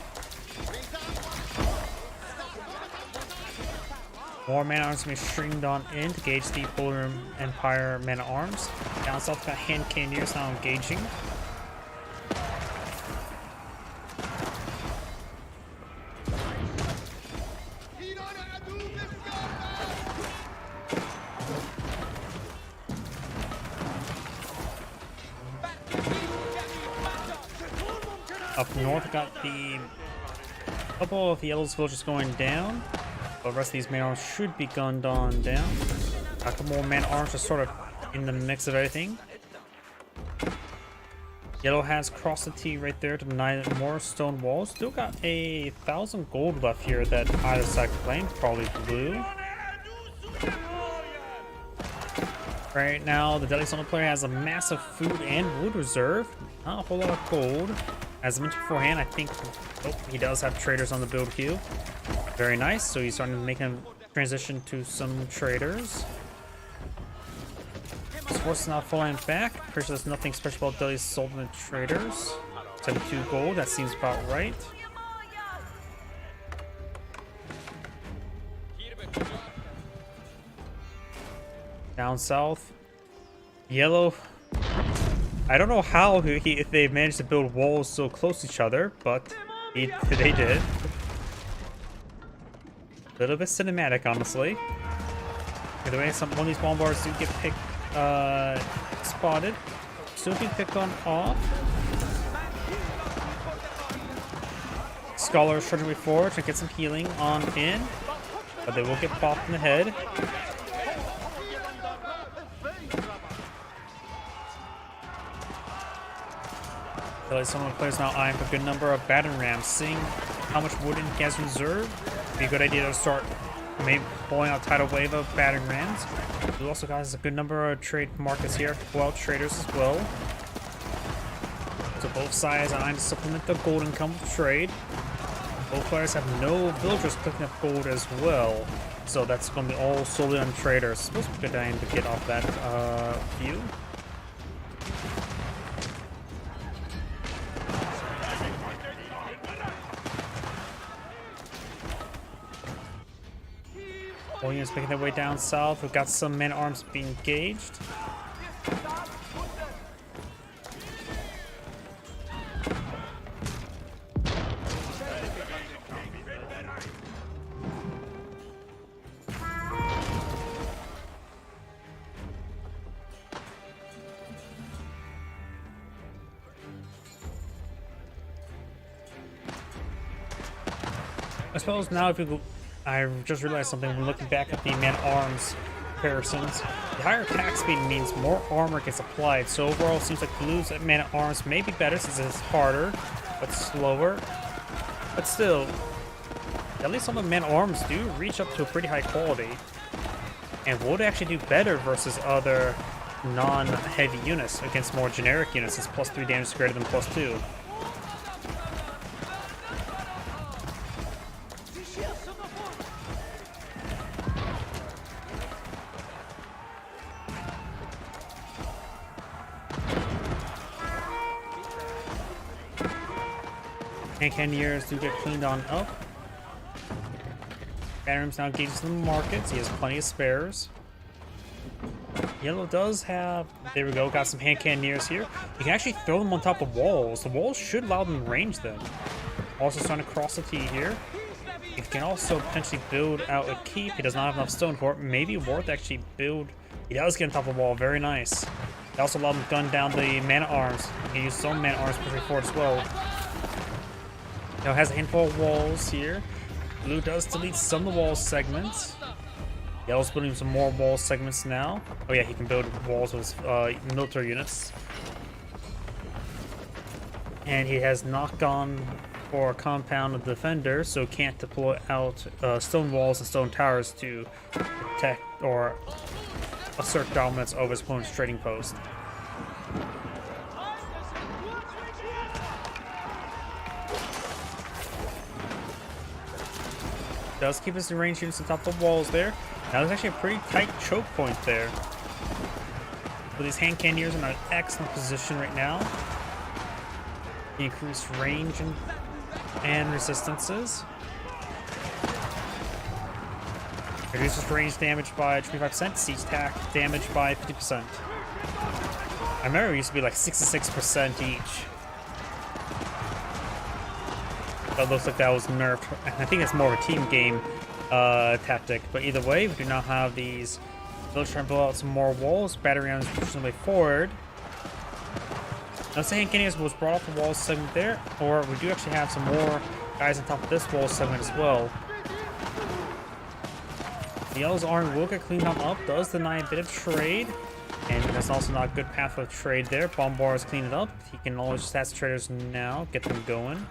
More man-arms can be streamed on in to gauge the Holy Roman Empire man-at-arms. Down south, got hand cannoneers now engaging. Up north, got the couple of the yellow villagers going down. The rest of these man-arms should be gunned on down. A couple more man-arms are sort of in the mix of everything. Yellow has crossed the T right there to deny more stone walls. Still got 1,000 gold left here that either side can claim. Probably blue. Right now, the Deadly Summon player has a massive food and wood reserve. Not a whole lot of gold. As I mentioned beforehand, I think he does have traders on the build queue. Very nice. So he's starting to make a transition to some traders. His force is not falling back. Pretty sure there's nothing special about Deadly Summon traders. 72 gold. That seems about right. Down south, yellow. I don't know how if they managed to build walls so close to each other, but they did. A little bit cinematic, honestly. By the way, one of these bombards do get spotted. Still be picked on off. Scholar trudging way forward to get some healing on in, but they will get popped in the head. Some of the players now eyeing for a good number of battering rams. Seeing how much wood he has reserved, it'd be a good idea to start maybe pulling out a tidal wave of battering rams. Blue also has a good number of trade markets here, well traders as well. So both sides are eyeing to supplement the gold income with trade. Both players have no villagers picking up gold as well, so that's going to be all solely on traders. Supposed to be a good time to get off that view. All units making their way down south. We've got some men-at-arms being engaged. I suppose now if you go, I just realized something when looking back at the man-at-arms comparisons. The higher attack speed means more armor gets applied, so overall it seems like blue's man-at-arms may be better since it's harder, but slower. But still, at least some of the man-at-arms do reach up to a pretty high quality, and would actually do better versus other non-heavy units against more generic units. It's +3 damage is greater than +2. And Cannoneers do get cleaned on up. Bannerum's now engaged in the markets. He has plenty of spares. Yellow does have... There we go. Got some hand cannoneers here. You can actually throw them on top of walls. The walls should allow them to range them. Also trying to cross the T here. He can also potentially build out a keep. He does not have enough stone for it. Maybe worth actually build... He does get on top of the wall. Very nice. They also allow him to gun down the man-at-arms. He can use his own man-at-arms pushing forward as well. Now has a handful of walls here. Blue does delete some of the wall segments. Yellow's building some more wall segments now. Oh yeah, he can build walls with military units. And he has knock-on for a compound of defender, so can't deploy out stone walls and stone towers to protect or assert dominance over his opponent's trading post. Does keep his range units on top of the walls there. Now there's actually a pretty tight choke point there. But these hand cannoneers are in an excellent position right now. Increased range and resistances. Reduces range damage by 25%, siege attack damage by 50%. I remember it used to be like 66% each. But it looks like that was nerfed. I think it's more of a team game tactic. But either way, we do now have these. They'll try and build out some more walls. Battery rounds pushing the way forward. Now, say Cannoneers was brought off the wall segment there, or we do actually have some more guys on top of this wall segment as well. The Yellow's army will get cleaned on up, does deny a bit of trade. And that's also not a good path of trade there. Bombard is cleaned it up. He can always stats traders now, get them going.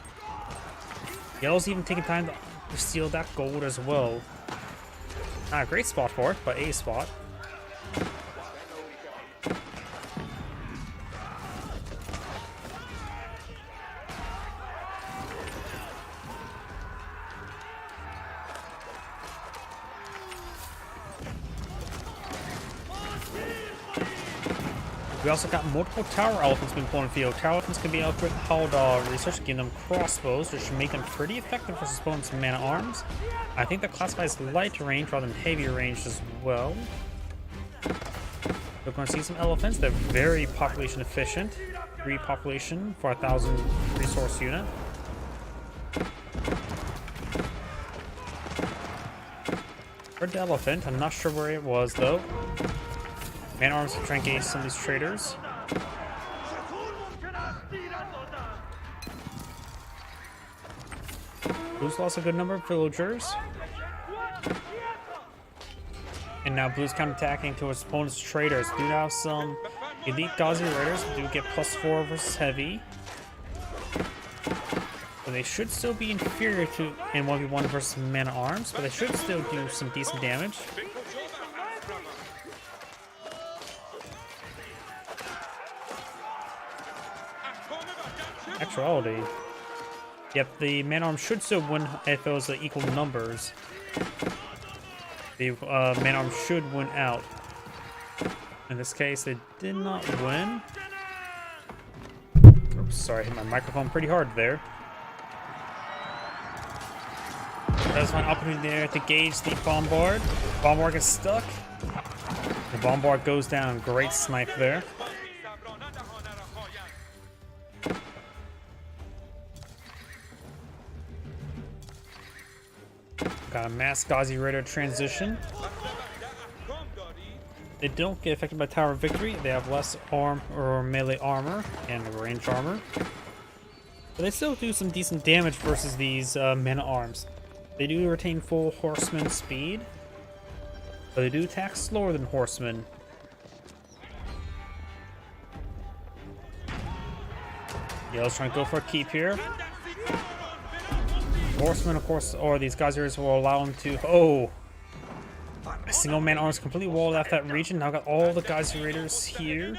Yellow's even taking time to steal that gold as well. Not a great spot for it, but a spot. We also got multiple tower elephants being pulled in the field. Tower elephants can be upgraded with Haldor research, giving them crossbows, which should make them pretty effective versus opponents' mana arms. I think that classifies light range rather than heavy range as well. We're going to see some elephants. They're very population efficient. 3 population for 1,000 resource unit. Heard the elephant. I'm not sure where it was though. Man arms to try and engage some of these traders. Blue's lost a good number of villagers. And now Blue's counterattacking towards opponent's traders. Do have some elite Ghazi Raiders who do get +4 versus heavy. But they should still be inferior to in 1v1 versus mana arms, but they should still do some decent damage. Actuality. Yep, the man arms should still win if it was equal numbers. The man arms should win out. In this case, they did not win. Oops, sorry, I hit my microphone pretty hard there. There's one opportunity there to gauge the Bombard. Bombard gets stuck. The Bombard goes down. Great snipe there. Got a mass Ghazi Raider transition. They don't get affected by Tower of Victory. They have less arm or melee armor and range armor. But they still do some decent damage versus these mana arms. They do retain full horseman speed, but they do attack slower than horsemen. Yellow's trying to go for a keep here. Horsemen, of course, or these Ghaziers will allow them to. Oh! A single man arms completely walled off that region. Now got all the Ghazi Raiders here.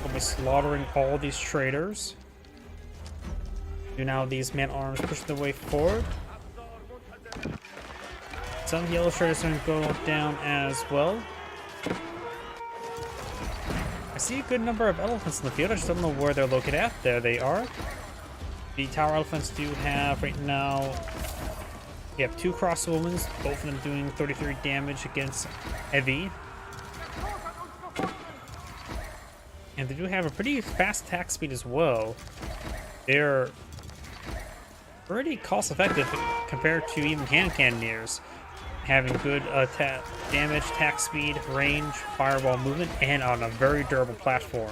We'll be slaughtering all these traders. Do now these man arms push their way forward. Some yellow traders are going to go down as well. I see a good number of elephants in the field. I just don't know where they're located at. There they are. The tower elephants do have right now. You have 2 crossbowmen, both of them doing 33 damage against heavy. And they do have a pretty fast attack speed as well. They're pretty cost effective compared to even hand cannoneers. Having good damage, attack speed, range, fireball movement, and on a very durable platform.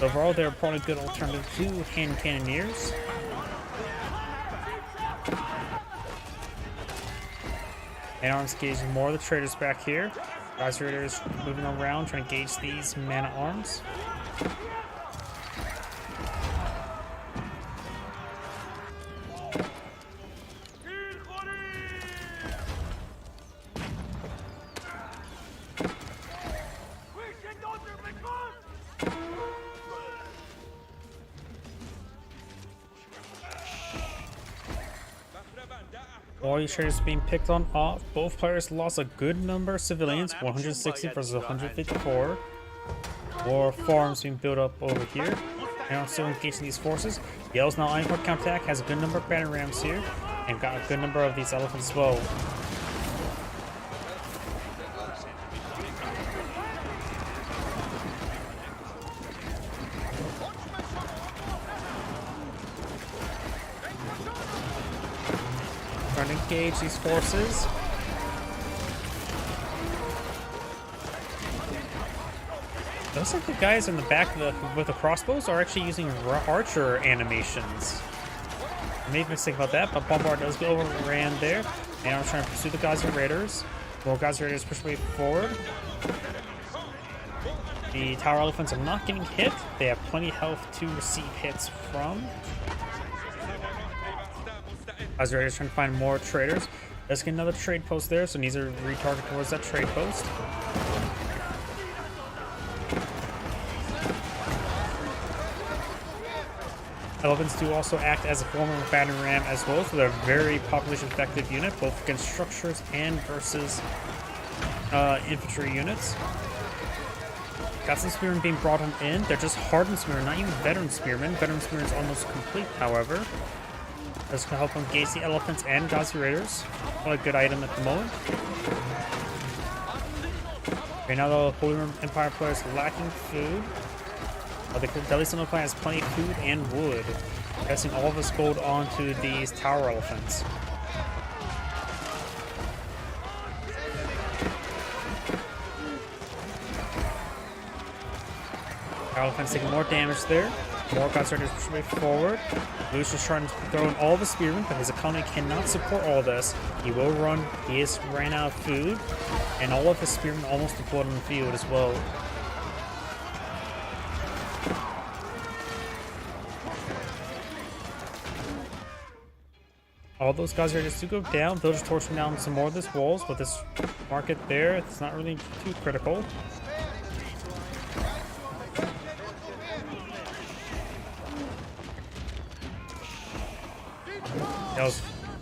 Overall, they're probably a good alternative to hand cannoneers. And arms gauging more of the traders back here. Ghazi Raiders moving around, trying to gauge these mana arms. All these traders being picked on off. Both players lost a good number of civilians, 160 versus 154. War farms being built up over here. Now still engaging these forces. Yellow's now eyeing for counterattack, has a good number of battering rams here, and got a good number of these elephants as well. Trying to engage these forces. Looks like the guys in the back with the crossbows are actually using archer animations. Made a mistake about that, but Bombard does get overran there. And I'm trying to pursue the Geyser Raiders. More Geyser Raiders push way forward. The Tower Elephants are not getting hit. They have plenty of health to receive hits from. Geyser Raiders trying to find more traders. Let's get another trade post there, so needs to retarget towards that trade post. Elephants do also act as a form of battering ram as well, so they're a very population effective unit, both against structures and versus infantry units. Got some spearmen being brought on in. They're just hardened spearmen, not even veteran spearmen. Veteran spearmen is almost complete, however. That's going to help engage the elephants and Geyser Raiders. Not a good item at the moment. Right now, the Holy Roman Empire player is lacking food. The Deadly Sun Empire has plenty of food and wood. Pressing all of his gold onto these Tower Elephants. Tower Elephants taking more damage there. More Geyser Raiders pushing way forward. Blue's just trying to throw in all the spearmen, but his economy cannot support all this. He will run. He has ran out of food, and all of his spearmen almost deployed on the field as well. All those guys are just to go down. They'll just torch down some more of this walls, but this market there, it's not really too critical.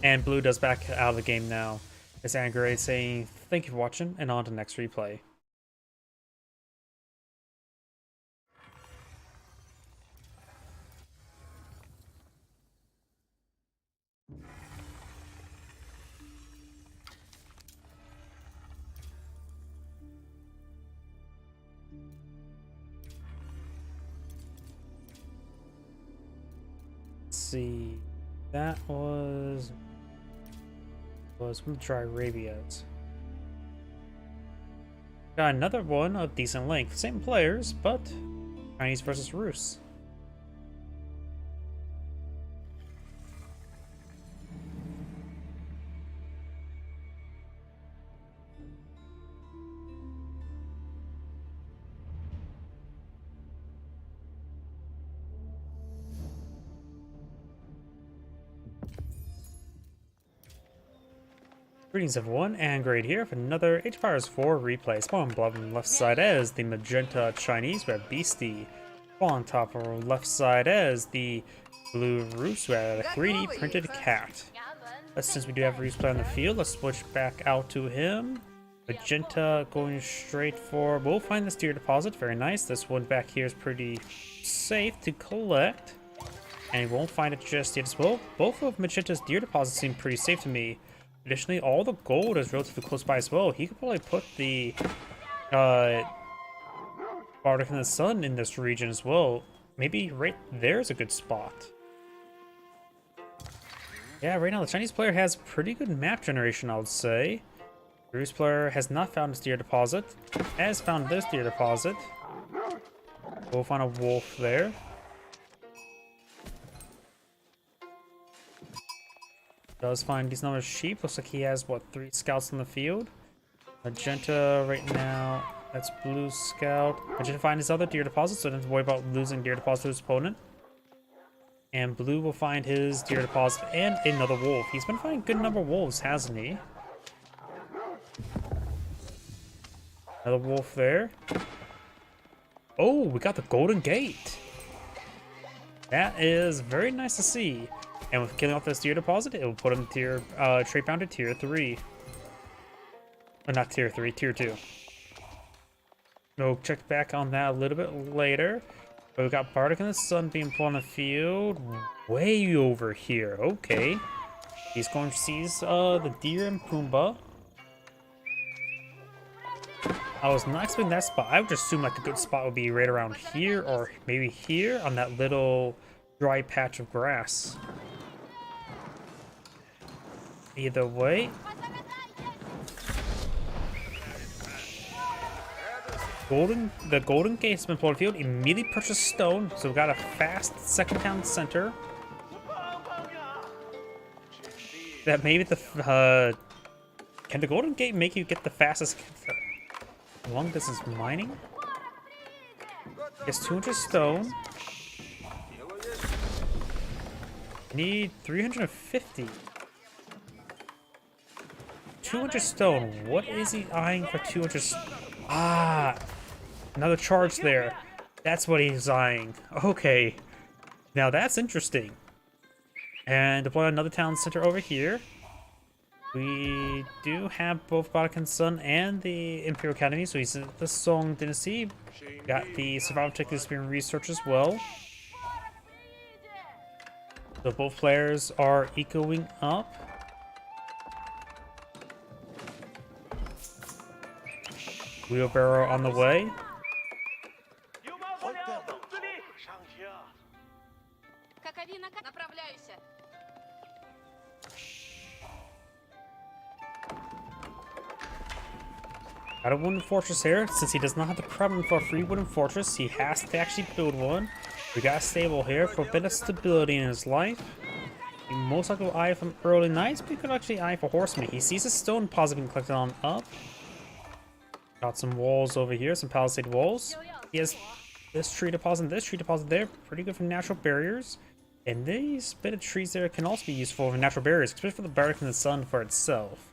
And Blue does back out of the game now. It's Angerade saying thank you for watching, and on to the next replay. Let's see. That was from the Dry Arabias. Got another one of decent length. Same players, but Chinese versus Rus. Greetings everyone, and Grade here for another Age of Empires 4 replay. Spawn Blob on the left side as the magenta Chinese, we have Beastie. On top of our left side as the blue Rus, we have a 3D printed cat. Since we do have Rus play on the field, let's switch back out to him. Magenta going straight for, we'll find this deer deposit, very nice. This one back here is pretty safe to collect. And we won't find it just yet as well. Both of Magenta's deer deposits seem pretty safe to me. Additionally, all the gold is relatively close by as well. He could probably put the Bardic in the Sun in this region as well. Maybe right there is a good spot. Yeah, right now the Chinese player has pretty good map generation, I would say. The Rus player has not found his deer deposit. Has found this deer deposit. We'll find a wolf there. Does find these number of sheep. Looks like he has, what, 3 scouts in the field. Magenta right now, that's blue scout. Magenta find his other deer deposit, so doesn't have to worry about losing deer deposit to his opponent. And blue will find his deer deposit and another wolf. He's been finding good number of wolves, hasn't he? Another wolf there. Oh, we got the Golden Gate. That is very nice to see. And with killing off this deer deposit, it will put him tier trait bound to tier 3. Or not tier 3, tier 2. We'll check back on that a little bit later. But we've got Bardic in the Sun being put on the field way over here. Okay. He's going to seize the deer and Pumbaa. I was not expecting that spot. I would just assume like a good spot would be right around here or maybe here on that little dry patch of grass. Either way. The Golden Gate has been pulled field. Immediately purchased stone, so we got a fast second town center. that maybe the can the Golden Gate make you get the fastest long distance mining? It's 200 stone. Need 350. 200 stone. What is he eyeing for 200? Ah, another charge there. That's what he's eyeing. Okay, now that's interesting. And deploy another town center over here. We do have both Vatican Sun and the Imperial Academy, so he's in the Song Dynasty. Got the Survival Techniques being researched as well. So both players are ecoing up. Wheelbarrow on the way. Got a wooden fortress here. Since he does not have the problem for a free wooden fortress, he has to actually build one. We got a stable here for a bit of stability in his life. He most likely will eye from early knights, but he could actually eye for horsemen. He sees a stone deposit being collected on up. Got some walls over here, some palisade walls. He has this tree deposit and this tree deposit there. Pretty good for natural barriers. And these bit of trees there can also be useful for natural barriers, especially for the Vatican Sun for itself.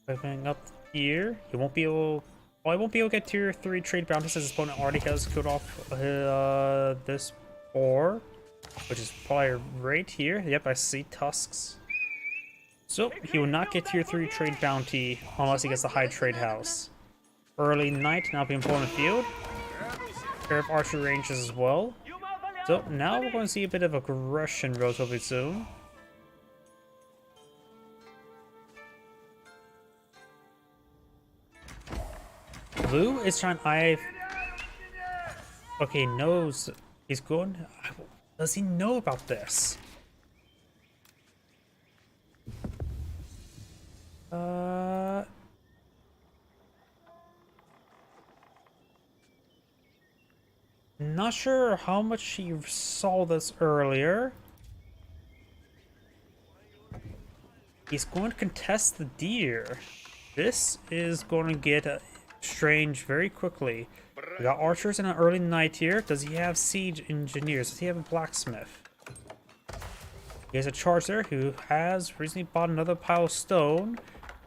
Moving up here, he won't be able. Well, I won't be able to get tier 3 trade bounties as his opponent already has killed off this ore, which is probably right here. Yep, I see tusks. So he will not get tier 3 trade bounty unless he gets the high trade house. Early night now being put on the field. Pair of archery ranges as well. So now we're going to see a bit of aggression relatively soon. Blue is trying to eye. Okay, knows he's going. Does he know about this? Not sure how much he saw this earlier. He's going to contest the deer. This is going to get strange very quickly. We got archers in an early night here. Does he have siege engineers? Does he have a blacksmith? He has a charge there who has recently bought another pile of stone.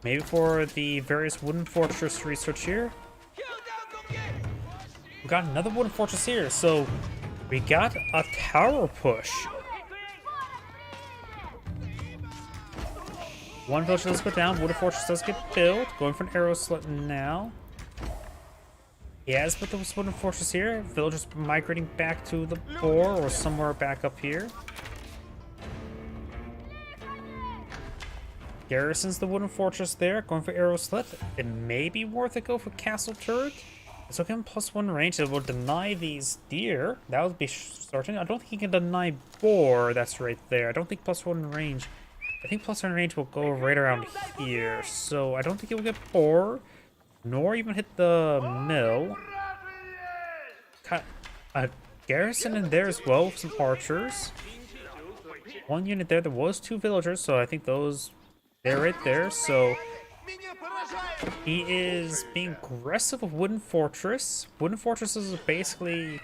Maybe for the various wooden fortress research here. We got another wooden fortress here, so we got a tower push. One village does go down, wooden fortress does get built. Going for an arrow slit now. He has put the wooden fortress here. Villagers migrating back to the boar or somewhere back up here. Garrisons the wooden fortress there, going for arrow slit. It may be worth it go for castle turret. So give him +1 range that will deny these deer. That would be certain. I don't think he can deny boar. That's right there. I don't think +1 range. I think +1 range will go right around here. So I don't think he will get boar, nor even hit the mill. Got a garrison in there as well with some archers. One unit there. There was 2 villagers, so I think those they're right there. So he is being aggressive with wooden fortress. Wooden fortresses basically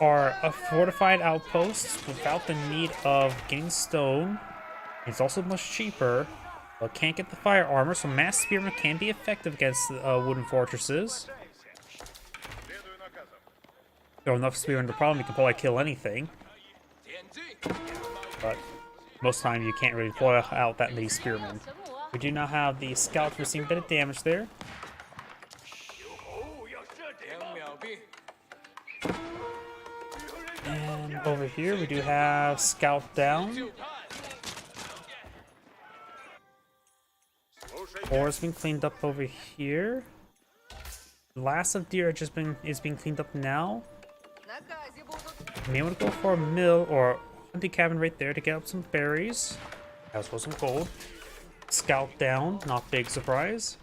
are a fortified outpost without the need of getting stone. It's also much cheaper, but can't get the fire armor, so mass spearmen can be effective against wooden fortresses. Throw enough spearmen, the problem, you can probably kill anything. But most time you can't really deploy out that many spearmen. We do now have the scout receiving a bit of damage there. And over here we do have scout down. Ore has been cleaned up over here. The last of deer is being cleaned up now. May want to go for a mill or hunting cabin right there to get up some berries, as well as some gold. Scout down, not big surprise.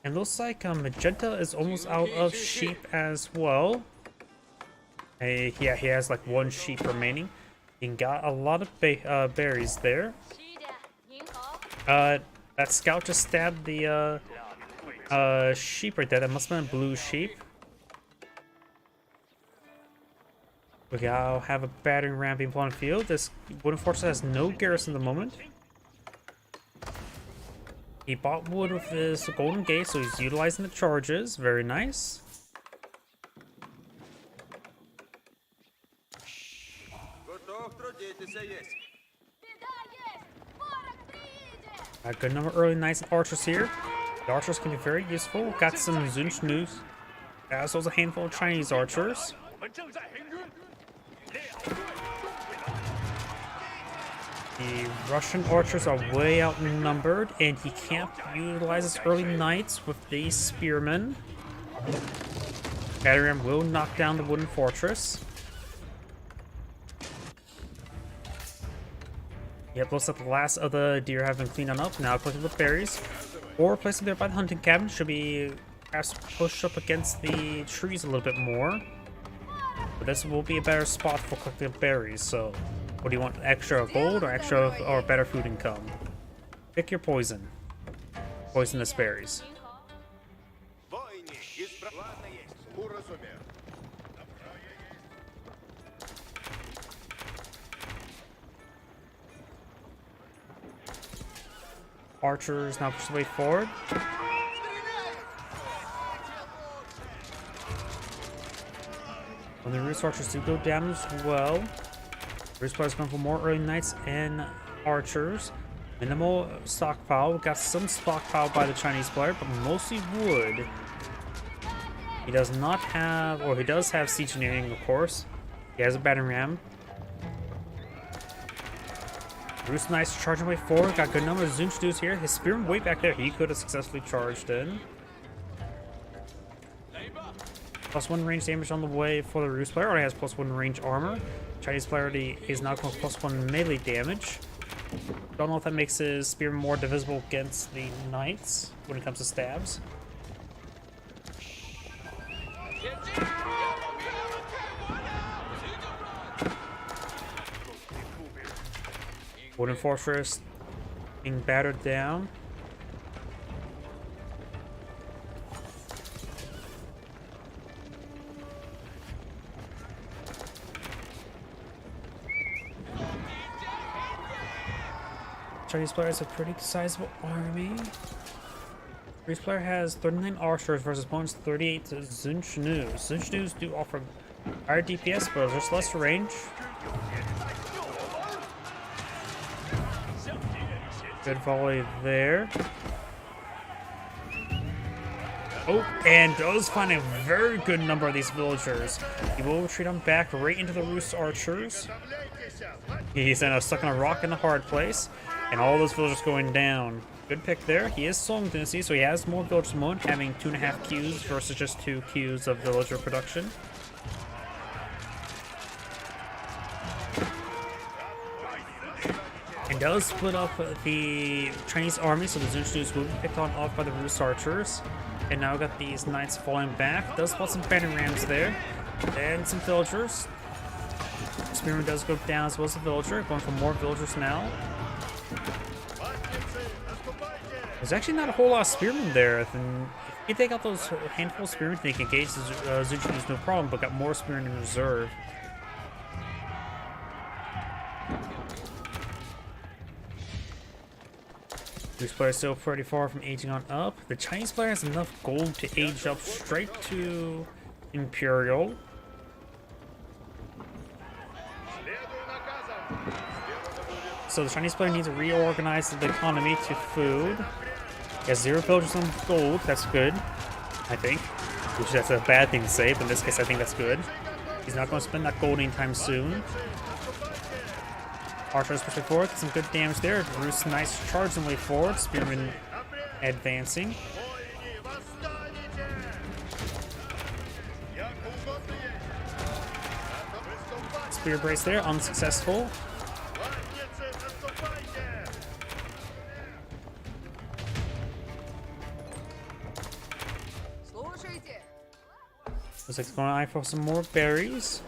And looks like Magenta is almost out of sheep as well. Yeah, he has like 1 sheep remaining. He got a lot of berries there. 师姐，您好。 That scout just stabbed the sheep right there. That must have been a blue sheep. We now have a battering ram being put on field. This wooden fortress has no garrison at the moment. He bought wood with his golden gate, so he's utilizing the charges. Very nice. A good number of early knights and archers here. The archers can be very useful. Got some Zunchus, as well as a handful of Chinese archers. The Russian archers are way outnumbered, and he can't utilize his early knights with these spearmen. Battering ram will knock down the wooden fortress. Yep, looks like the last of the deer have been cleaned on up. Now collecting the berries. Or placing there by the hunting cabin should be perhaps pushed up against the trees a little bit more. But this will be a better spot for collecting berries, so what do you want, extra gold or extra or better food income? Pick your poison. Poisonous berries. 您好。 Archers now push the way forward. When the Roost archers do go down as well, Roost players going for more early knights and archers. Minimal stockpile. We got some stockpile by the Chinese player, but mostly wood. He does not have, or he does have siege engineering, of course. He has a battering ram. Roost Knights charging way forward. Got a good number of Zunchus here. His spearman way back there. He could have successfully charged in. +1 range damage on the way for the Roost player. Already has +1 range armor. Chinese player already is now going +1 melee damage. Don't know if that makes his spearman more divisible against the knights when it comes to stabs. Wooden fortress being battered down. Chinese player has a pretty sizable army. Chinese player has 39 archers versus opponent's 38 Zunchus. Zunchus do offer higher DPS, but there's less range. Good volley there. Oh, and does find a very good number of these villagers. He will retreat on back right into the Roost archers. He's stuck on a rock in the hard place, and all those villagers going down. Good pick there. He is Song Dynasty, so he has more villagers than one, having 2.5 queues versus just 2 queues of villager production. And does split up the Chinese army, so the Zunchus will be picked on off by the Roost archers. And now got these knights falling back. Does spot some battering rams there. And some villagers. Spearman does go down as well as the villager. Going for more villagers now. There's actually not a whole lot of spearmen there. If you take out those handful of spearmen, they can engage the Zunchus no problem, but got more spearmen in reserve. This player is still pretty far from aging on up. The Chinese player has enough gold to age up straight to Imperial. So the Chinese player needs to reorganize the economy to food. He has 0 villagers on gold. That's good, I think. Which that's a bad thing to say, but in this case I think that's good. He's not going to spend that gold anytime soon. Archers pushing forward, get some good damage there. Roost nice charging way forward. Spearman advancing. Spear brace there, unsuccessful. Looks like it's going to eye for some more berries.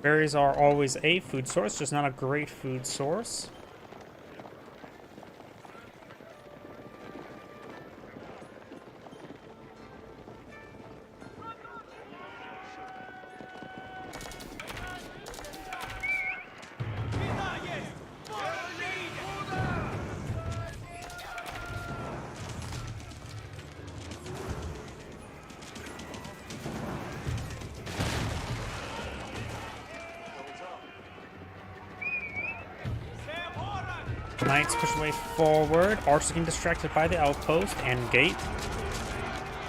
Berries are always a food source, just not a great food source. Knights push away forward. Archers getting distracted by the outpost and gate.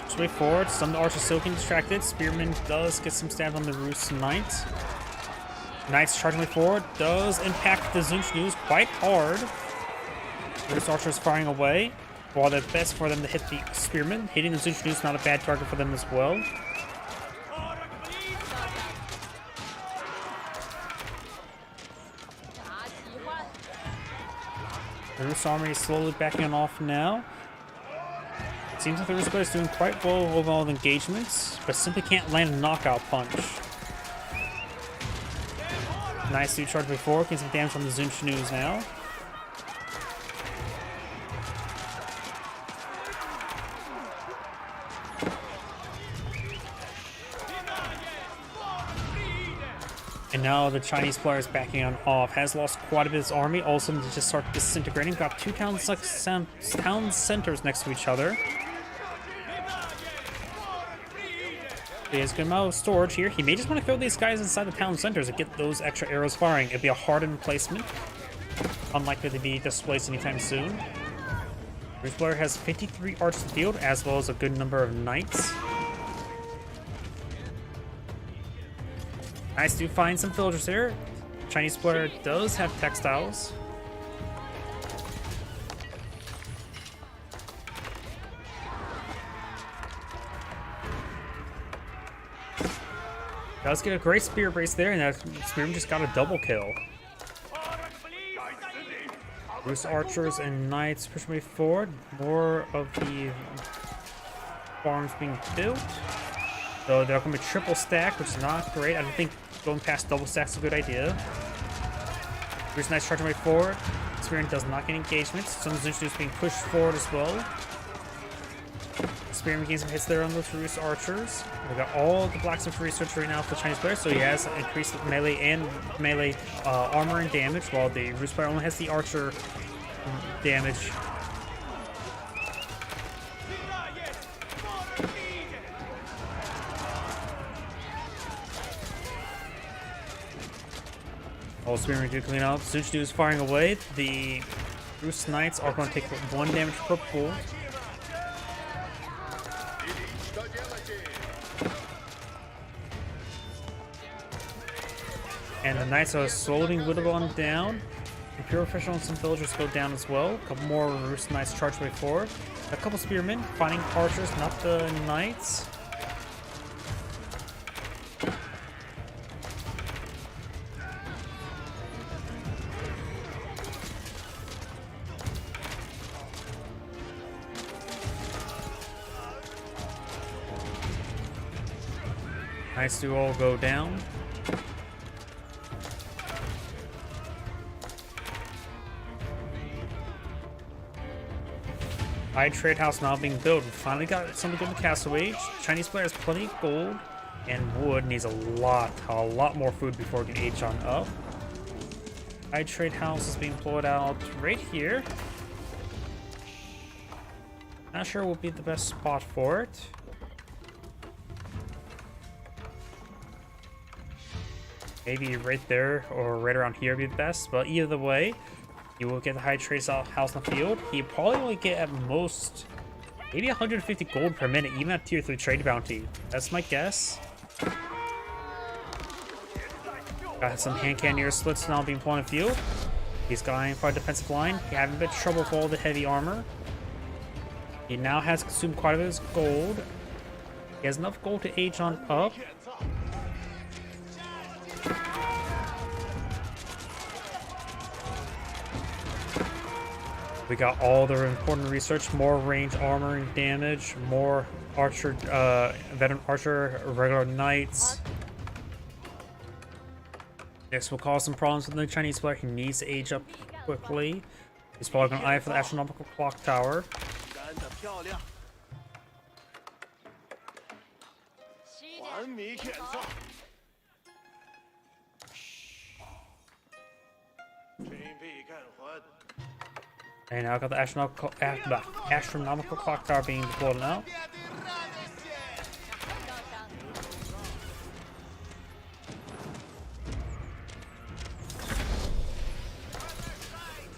Push away forward. Some of the archers still getting distracted. Spearman does get some stabs on the Roost Knights. Knights charging way forward. Does impact the Zunchnews quite hard. Roost archers firing away. While the best for them to hit the Spearman. Hitting the Zunchnews not a bad target for them as well. The Roost army is slowly backing off now. It seems like the Roost is doing quite well overall with engagements, but simply can't land a knockout punch. Nice to charge before, getting some damage from the Zunchnews now. And now the Chinese player is backing on off. Has lost quite a bit of his army. All of a sudden, they just start disintegrating. Got two town centers next to each other. He has a good amount of storage here. He may just want to kill these guys inside the town centers and get those extra arrows firing. It'd be a hardened placement. Unlikely to be displaced anytime soon. Roost player has 53 archers in the field, as well as a good number of knights. Nice to find some villagers here. Chinese player does have textiles. Does get a great spear brace there, and that spearman just got a double kill. Roost archers and knights push me forward. More of the farms being built. So they're going to be triple stack, which is not great. I don't think going past double stack is a good idea. Roost knights charging way forward. Spearman does not get engagements. Some of the Zunchnews being pushed forward as well. Spearman getting some hits there on those Roost archers. We got all the blacksmith research right now for the Chinese player, so he has increased melee and melee armor and damage, while the Roost player only has the archer damage. All Spearman do clean up. Zunchnew is firing away. The Roost Knights are going to take 1 damage per pull. And the Knights are slowly whittled on down. Imperial Official and some villagers go down as well. A couple more Roost Knights charge way forward. A couple Spearmen finding archers, not the Knights. Knights do all go down. High trade house now being built. We finally got something good in the Castle Age. Chinese player has plenty of gold and wood. Needs a lot more food before it can age on up. High trade house is being pulled out right here. Not sure what would be the best spot for it. Maybe right there or right around here would be the best, but either way, you will get the high trade house in the field. You probably only get at most maybe 150 gold per minute, even at tier 3 trade bounty. That's my guess. Got some hand cannoneer splits now being put on the field. He's going for a defensive line. He having a bit of trouble with all the heavy armor. He now has consumed quite a bit of his gold. He has enough gold to age on up. We got all the important research, more range armor and damage, more archer, veteran archer, regular knights. This will cause some problems with the Chinese player. He needs to age up quickly. He's probably going to eye for the astronomical clock tower. 干得漂亮，西完美检测。军备干还。 And now I got the astronomical clock tower being deployed now.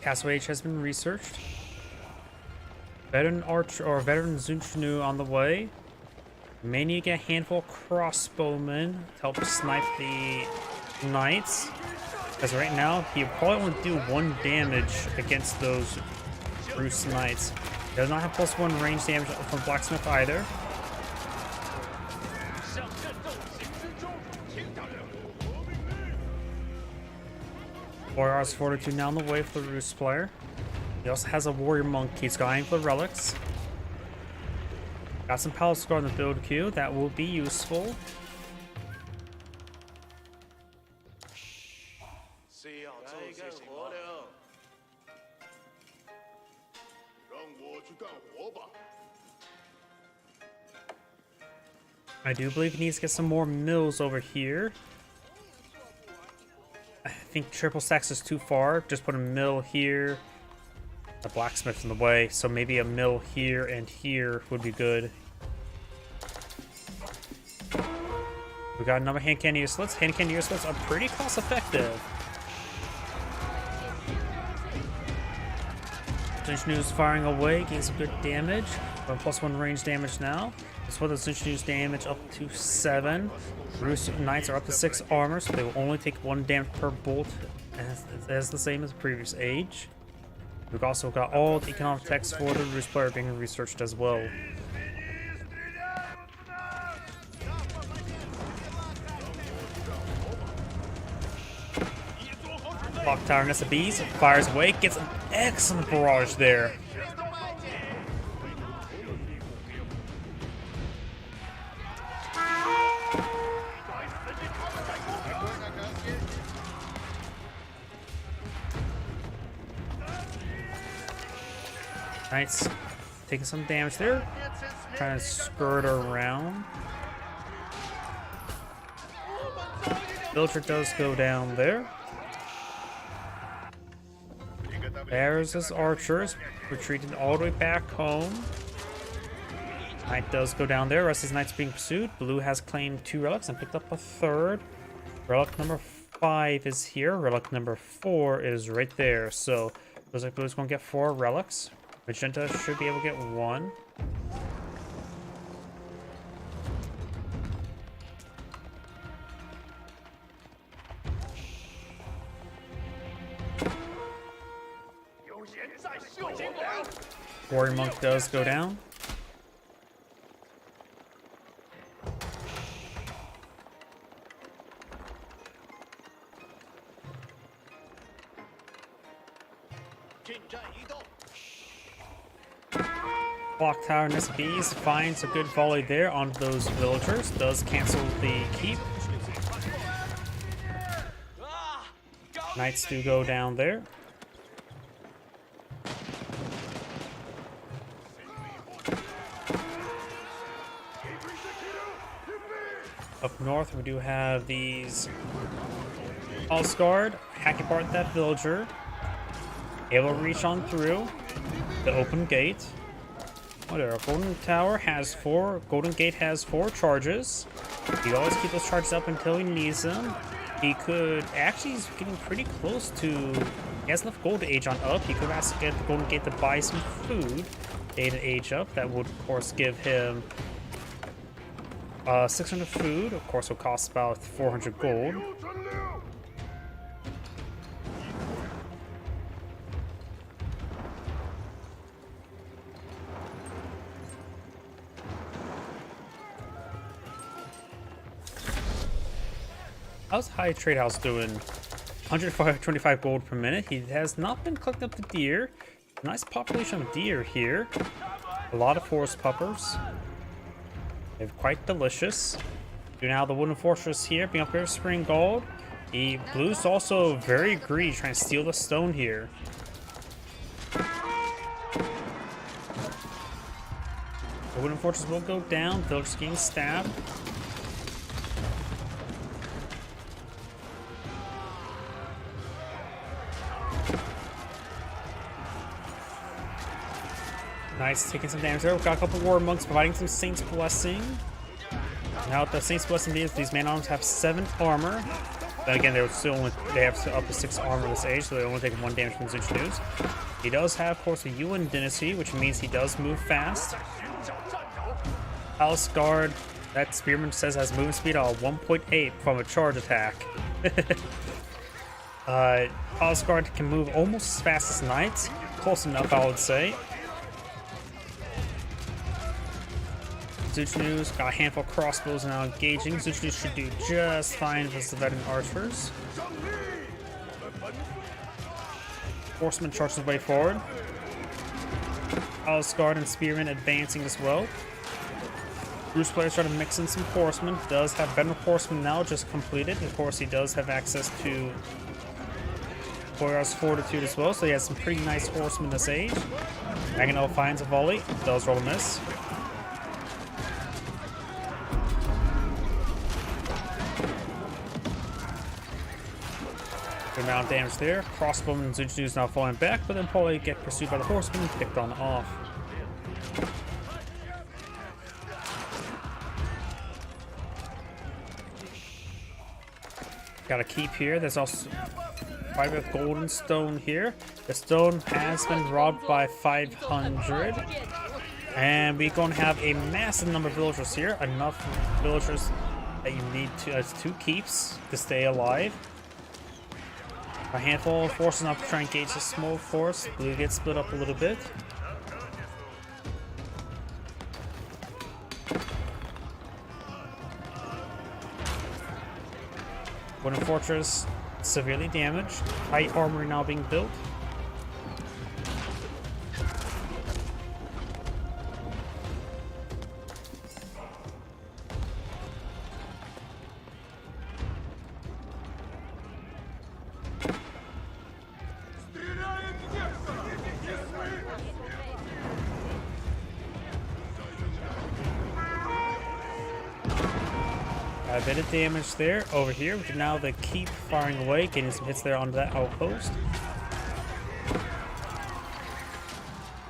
Castle Age has been researched. Veteran Archer or Veteran Zunchnu on the way. May need to get a handful of crossbowmen to help snipe the knights. Because right now, he probably won't do 1 damage against those Bruce Knights. Does not have +1 range damage from Blacksmith either. Warrior's Fortitude now on the way for the Roost player. He also has a Warrior Monk. He's going for the relics. Got some Palace Guard in the build queue. That will be useful. 谁要做些什么了？让我去干活吧。 I do believe he needs to get some more mills over here. I think triple stacks is too far. Just put a mill here. The blacksmith's in the way, so maybe a mill here and here would be good. We got another hand candy slits. Hand candy slits are pretty cost effective. Zunchnu's firing away, getting some good damage. We're +1 range damage now. Let's put the Zunchnu's damage up to 7. Roost Knights are up to 6 armor, so they will only take 1 damage per bolt, as the same as the previous age. We've also got all the economic text for the Roost player being researched as well. Clock Tower Nest of Bees fires away, gets an excellent barrage there. Knights taking some damage there. Trying to skirt around. Villager does go down there. There's his archers retreating all the way back home. Knight does go down there. Rest of his knights being pursued. Blue has claimed 2 relics and picked up a 3rd. Relic number 5 is here. Relic number 4 is right there. So looks like Blue's gonna get 4 relics. Magenta should be able to get 1. Warrior Monk does go down. Clock Tower Nest of Bees finds a good volley there on those villagers. Does cancel the keep. Knights do go down there. Up north, we do have these Palace Guard hacking apart that villager. Able to reach on through the open gate. Whatever. Golden Tower has 4. Golden Gate has 4 charges. He always keep those charges up until he needs them. He could actually, he's getting pretty close to. He has enough gold to age on up. He could ask get the Golden Gate to buy some food. To age up. That would, of course, give him 600 food. Of course, will cost about 400 gold. How's High Trade House doing? 125 gold per minute. He has not been collecting up the deer. Nice population of deer here. A lot of forest puppers. They're quite delicious. Do now the Wooden Fortress here, being up here, Spring Gold. Blue's also very greedy, trying to steal the stone here. The wooden fortress will go down. Villagers getting stabbed. Nice, taking some damage there. We've got a couple war monks providing some Saint's Blessing. Now with the Saint's Blessing, these man-arms have 7 armor. Then again, they have up to 6 armor this age, so they only take 1 damage from Zuchnews. He does have, of course, a Yuan Dynasty, which means he does move fast. Palace Guard, that Spearman says has movement speed of 1.8 from a charge attack. Palace Guard can move almost as fast as Knights. Close enough, I would say. Zuchnews got a handful of crossbows now engaging. Zuchnews should do just fine against the veteran archers. Horseman charges his way forward. Palace Guard and Spearman advancing as well. Bruce players trying to mix in some horsemen. Does have veteran horseman now just completed. Of course, he does have access to Boyar's Fortitude as well, so he has some pretty nice horsemen this age. Agonel finds a volley. Does roll a miss. Good amount of damage there. Crossbowman and Zuchnews now falling back, but then probably get pursued by the horseman and picked on off. Got a keep here. There's also 5 golden stone here. The stone has been robbed by 500. And we're going to have a massive number of villagers here. Enough villagers that you need to, as 2 keeps to stay alive. A handful of forces now to try and engage the small force. Blue gets split up a little bit. Wooden fortress severely damaged. High armor now being built. A bit of damage there. Over here, we can now keep firing away, getting some hits there onto that outpost.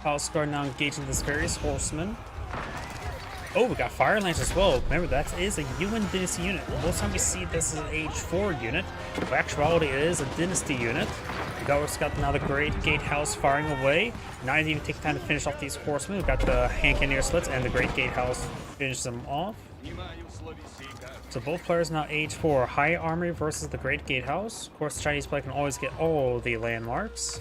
Palace Guard now engaging this various horsemen. Oh, we got Fire Lance as well. Remember, that is a Yuan Dynasty unit. Most time we see this as an Age 4 unit. In actuality, it is a Dynasty unit. We got now the Great Gatehouse firing away. Not even taking time to finish off these horsemen. We've got the hand cannoneer slits, and the Great Gatehouse finishes them off. So both players now Age 4. High Armory versus the Great Gatehouse. Of course, the Chinese player can always get all the landmarks.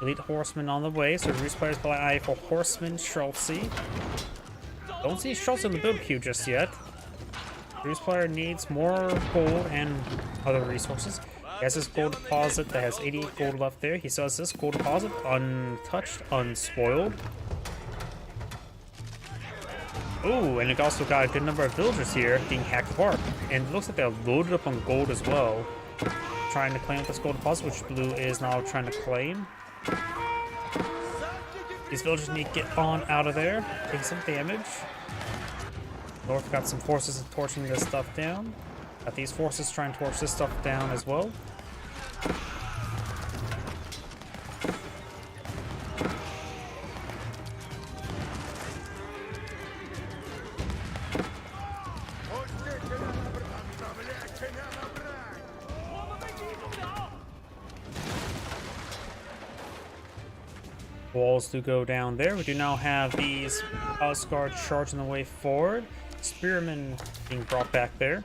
Elite Horsemen on the way, so Roost players play eye for Horseman Schultzy. Don't see Schultz in the build queue just yet. Roost player needs more gold and other resources. He has this gold deposit that has 88 gold left there. He still has this gold deposit untouched, unspoiled. Ooh, and it also got a good number of villagers here being hacked apart. And it looks like they're loaded up on gold as well. Trying to claim this gold deposit, which Blue is now trying to claim. These villagers need to get on out of there, take some damage. North got some forces torching this stuff down. Got these forces trying to torch this stuff down as well. Walls do go down there. We do now have these Palace Guard charging the way forward. Spearmen being brought back there.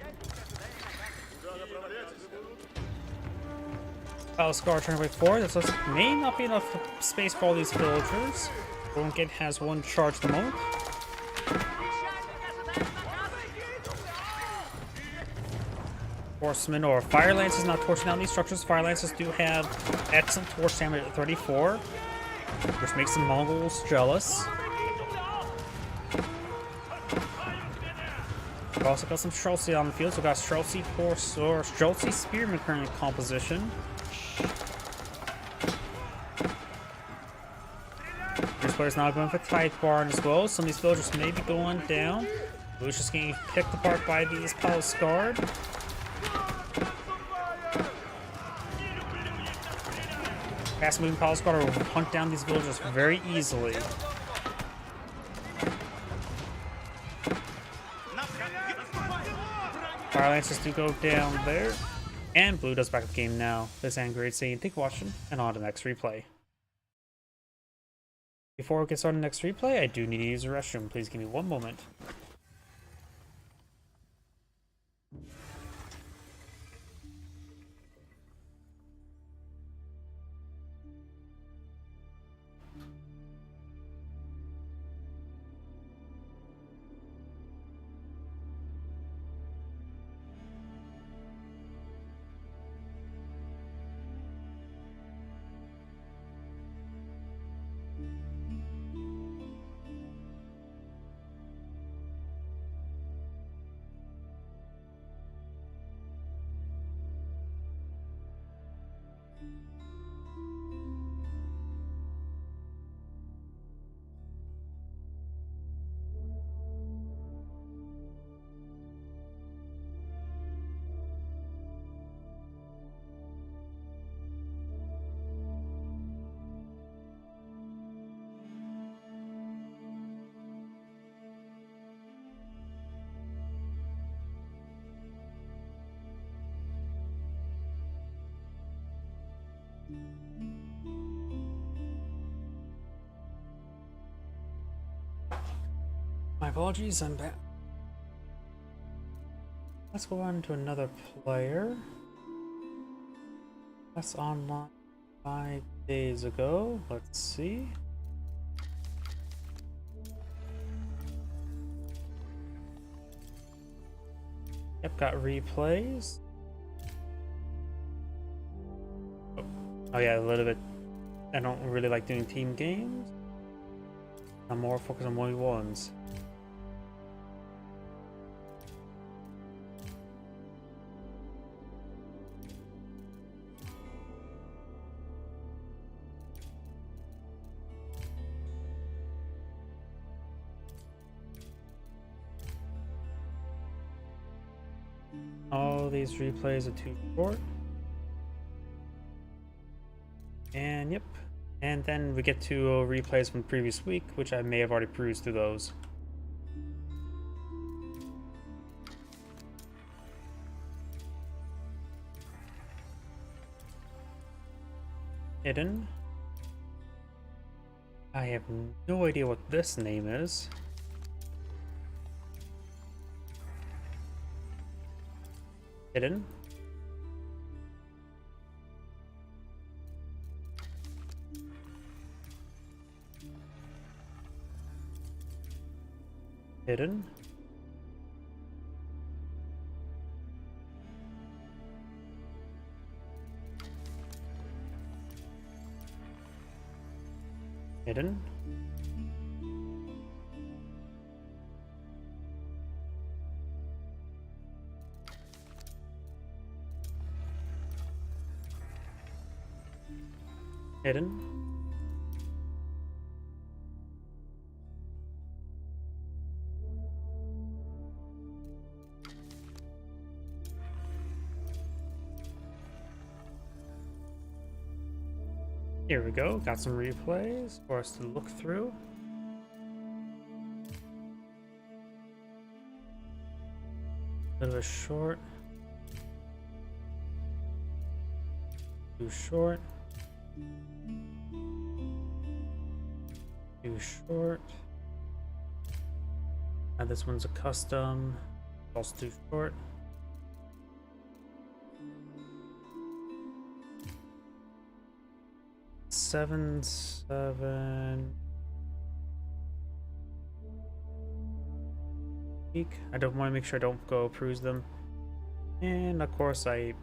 Palace Guard turning way forward. This may not be enough space for all these villagers. Golden Gate has 1 charge at the moment. Horsemen or Fire Lances not torching down these structures. Fire Lances do have excellent torch damage at 34. Which makes the Mongols jealous. We've also got some Streltsy on the field, so we've got Streltsy, or Streltsy Spearman currently in composition. This player's now going for Tithe Barn as well. Some of these villagers may be going down. Blue's just getting picked apart by these Palace Guard. Fast moving Palace Guard will hunt down these villagers very easily. Fire Lancers do go down there. And Blue does back up the game now. This is Great saying thank you for watching, and on to the next replay. Before we get started on the next replay, I do need to use the restroom. Please give me one moment. My apologies, I'm back. Let's go on to another player. That's online 5 days ago. Let's see. Yep, got replays. Oh yeah, a little bit. I don't really like doing team games. I'm more focused on 1v1s. All these replays are too short. And yep. And then we get to replays from the previous week, which I may have already perused through those. Hidden. I have no idea what this name is. Hidden. Hidden. Hidden. Hidden. Here we go, got some replays for us to look through. A little bit short. Too short. Too short. And this one's a custom. Also too short. Seven. I don't want to make sure I don't go peruse them. And of course I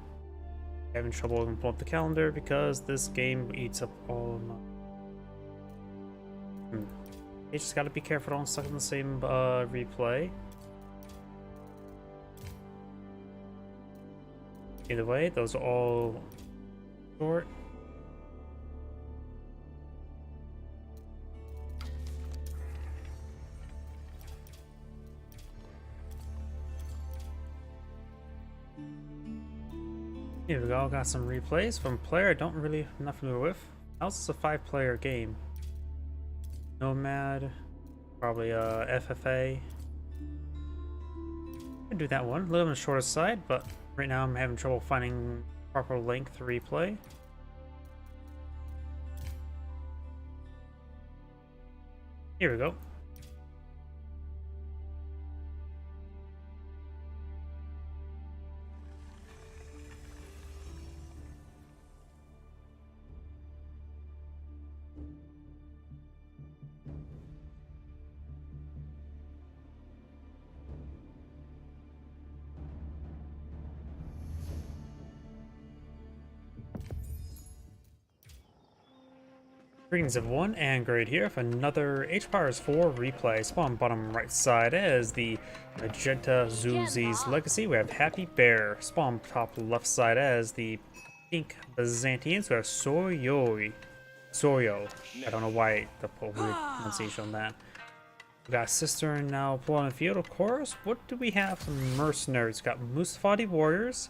having trouble even pulling up the calendar because this game eats up all of my... You just gotta be careful, don't stuck in the same replay. Either way, those are all short. Here we go, got some replays from a player I don't really, I'm not familiar with. How's this a 5-player game? Nomad, probably FFA. I can do that one, a little on the shorter side, but right now I'm having trouble finding proper length replay. Here we go. Greetings everyone, and Great here for another H-Powers 4 replay. Spawn bottom right side as the Magenta Zuzi's Legacy. We have Happy Bear. Spawn top left side as the Pink Byzantines. We have Soyo. I don't know why the pronunciation on that. We got Cistern now pulling the field, of course. What do we have? Some mercenaries. Got Musafadi warriors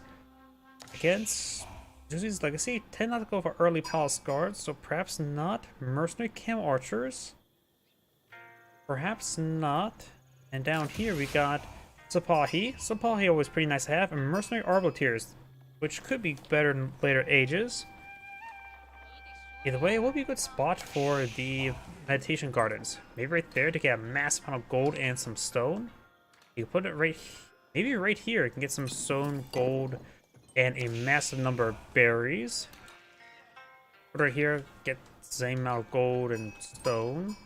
against Zuzi's Legacy. Tend not to go for early palace guards, so perhaps not. Mercenary camp archers, perhaps not. And down here we got Sipahi. Sipahi always pretty nice to have, and mercenary arbaleteers, which could be better in later ages. Either way, it will be a good spot for the meditation gardens. Maybe right there to get a massive amount of gold and some stone. You can put it right, maybe right here. You can get some stone, gold, and a massive number of berries. Put right here, get the same amount of gold and stone.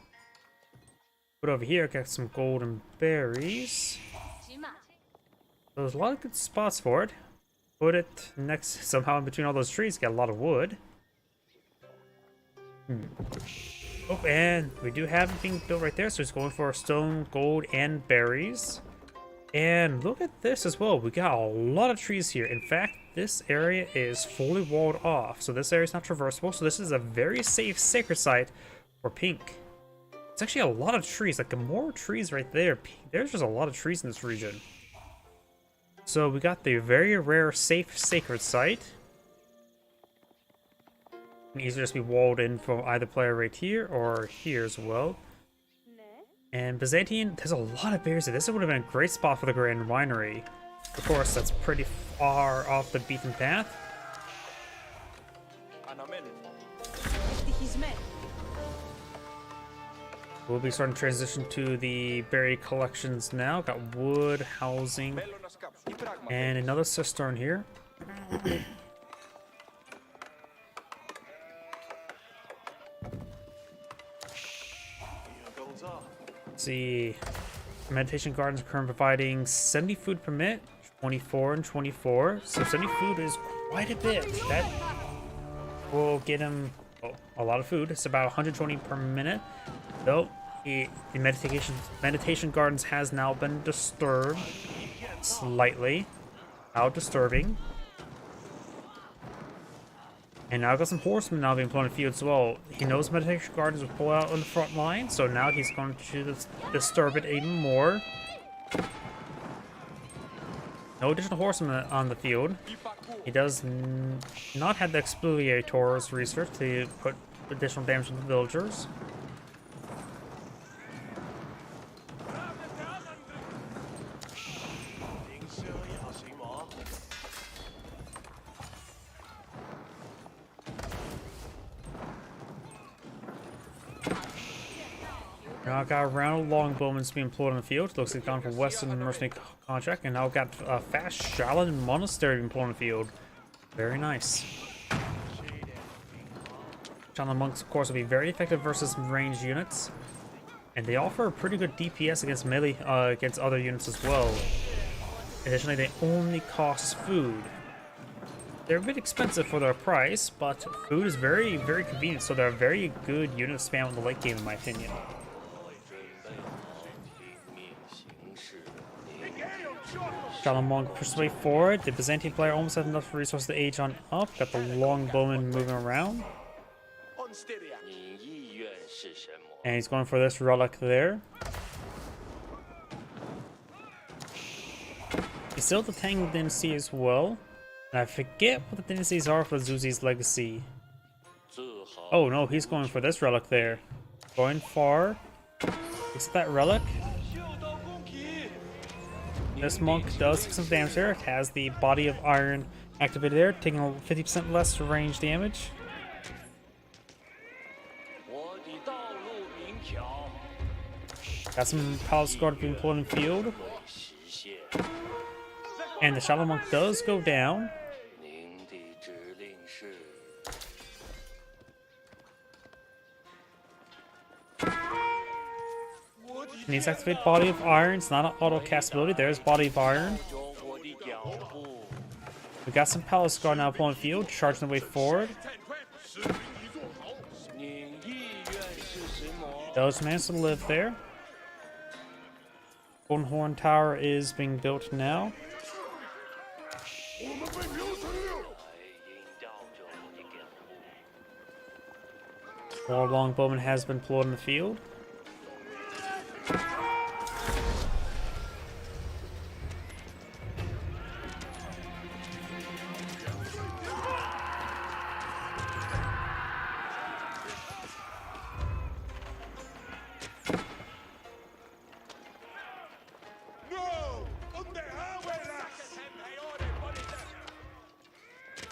Put over here, get some gold and berries. So there's a lot of good spots for it. Put it next, somehow in between all those trees, get a lot of wood. Oh, and we do have it being built right there, so it's going for stone, gold, and berries. And look at this as well. We got a lot of trees here. In fact, this area is fully walled off, so this area is not traversable. So this is a very safe sacred site for Pink. It's actually a lot of trees, like more trees right there. There's just a lot of trees in this region. So we got the very rare safe sacred site. Can easily just be walled in from either player right here or here as well. And Byzantine, there's a lot of berries here. This would have been a great spot for the Grand Winery. Of course, that's pretty far off the beaten path. We'll be starting to transition to the berry collections now. Got wood, housing, and another cistern here. Let's see. Meditation Gardens are currently providing 70 food per minute, 24 and 24. So 70 food is quite a bit. That will get him a lot of food. It's about 120 per minute. Though the meditation gardens has now been disturbed slightly. How disturbing. And now I've got some horsemen now being put on the field as well. He knows meditation gardens will pull out on the front line, so now he's going to disturb it even more. No additional horsemen on the field. He does not have the exfoliators research to put additional damage on the villagers. Now I got a round of longbowmen being employed on the field. Looks like gone for Western Mercenary contract, and now got a fast Shaolin Monastery being employed on the field. Very nice. Shaolin monks, of course, will be very effective versus ranged units, and they offer a pretty good DPS against melee against other units as well. Additionally, they only cost food. They're a bit expensive for their price, but food is very, very convenient, so they're a very good unit to spam in the late game, in my opinion. Shaolin Monk pushes way forward. The Byzantine player almost has enough resources to age on up. Got the long bowman moving around. On steady. 你意愿是什么？ And he's going for this relic there. He's still the Tang Dynasty as well. And I forget what the dynasties are for Zuzi's legacy. 自豪。 Oh no, he's going for this relic there. Going far. Is that relic? This monk does take some damage there. It has the body of iron activated there, taking 50% less range damage. 我的道路明条， Got some Palace Guard being pulled in field. 会实现。 And the Shadow Monk does go down. 您的指令是？ And he's activated Body of Iron. It's not an auto cast ability. There's Body of Iron. 中我的脚步， We got some Palace Guard now pulling field, charging the way forward. 士兵已做好。您意愿是什么？ Does manage to live there. Golden Horn Tower is being built now. 我们被流水了。来引导着我的脚步。 More Longbowman has been pulled in the field. No! ¿Dónde abuela?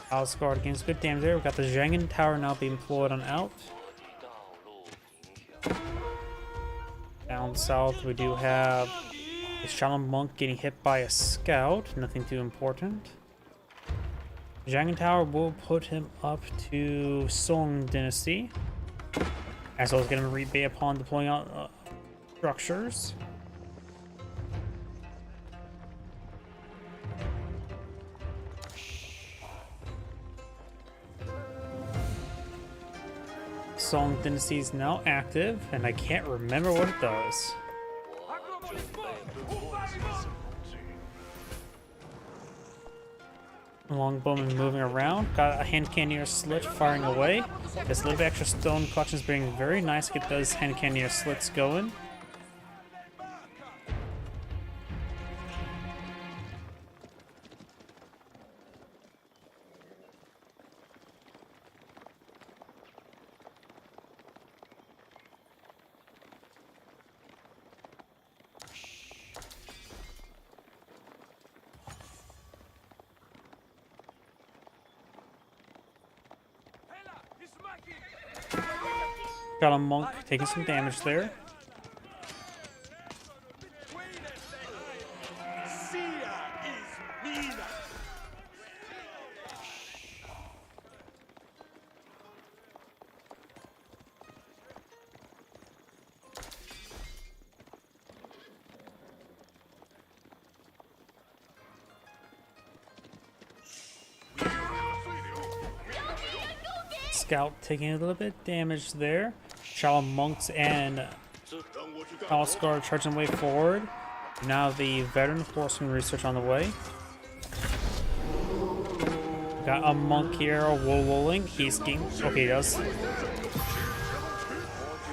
Palace Guard gains good damage there. We've got the Zhangin Tower now being pulled on out. 道路明条， Down south, we do have the Shaolin Monk getting hit by a scout. Nothing too important. Zhangin Tower will put him up to Song Dynasty, as well as getting a rebate upon deploying out structures. Song Dynasty is now active, and I can't remember what it does. 我准备奔波去。 Longbowman moving around. Got a hand cannoneer slit firing away. This little bit extra stone collection is being very nice to get those hand cannoneer slits going. Got a monk taking some damage there. Sia is Mina. Scout taking a little bit damage there. Shaolin Monks and 让我去干活 Palace Guard charging way forward. Now the veteran horseman research on the way. Got a monk here rolling. He's getting okay. He does. Of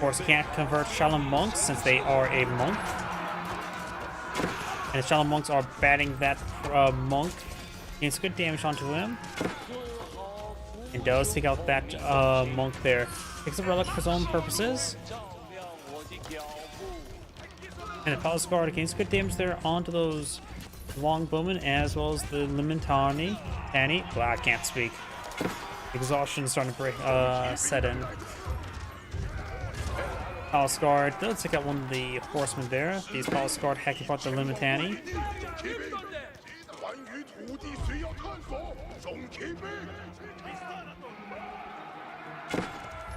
course, he can't convert Shaolin Monks since they are a monk. And the Shaolin Monks are batting that monk. Gains good damage onto him. And does take out that monk there. Takes a relic for his own purposes. 照亮我的脚步。 And the Palace Guard gains good damage there onto those Longbowmen as well as the Limitani. Annie, well, I can't speak. Exhaustion is starting to break, set in. Palace Guard does take out one of the horsemen there. These Palace Guard hacking apart the Limitani. 骑兵，关于土地需要探索，送骑兵。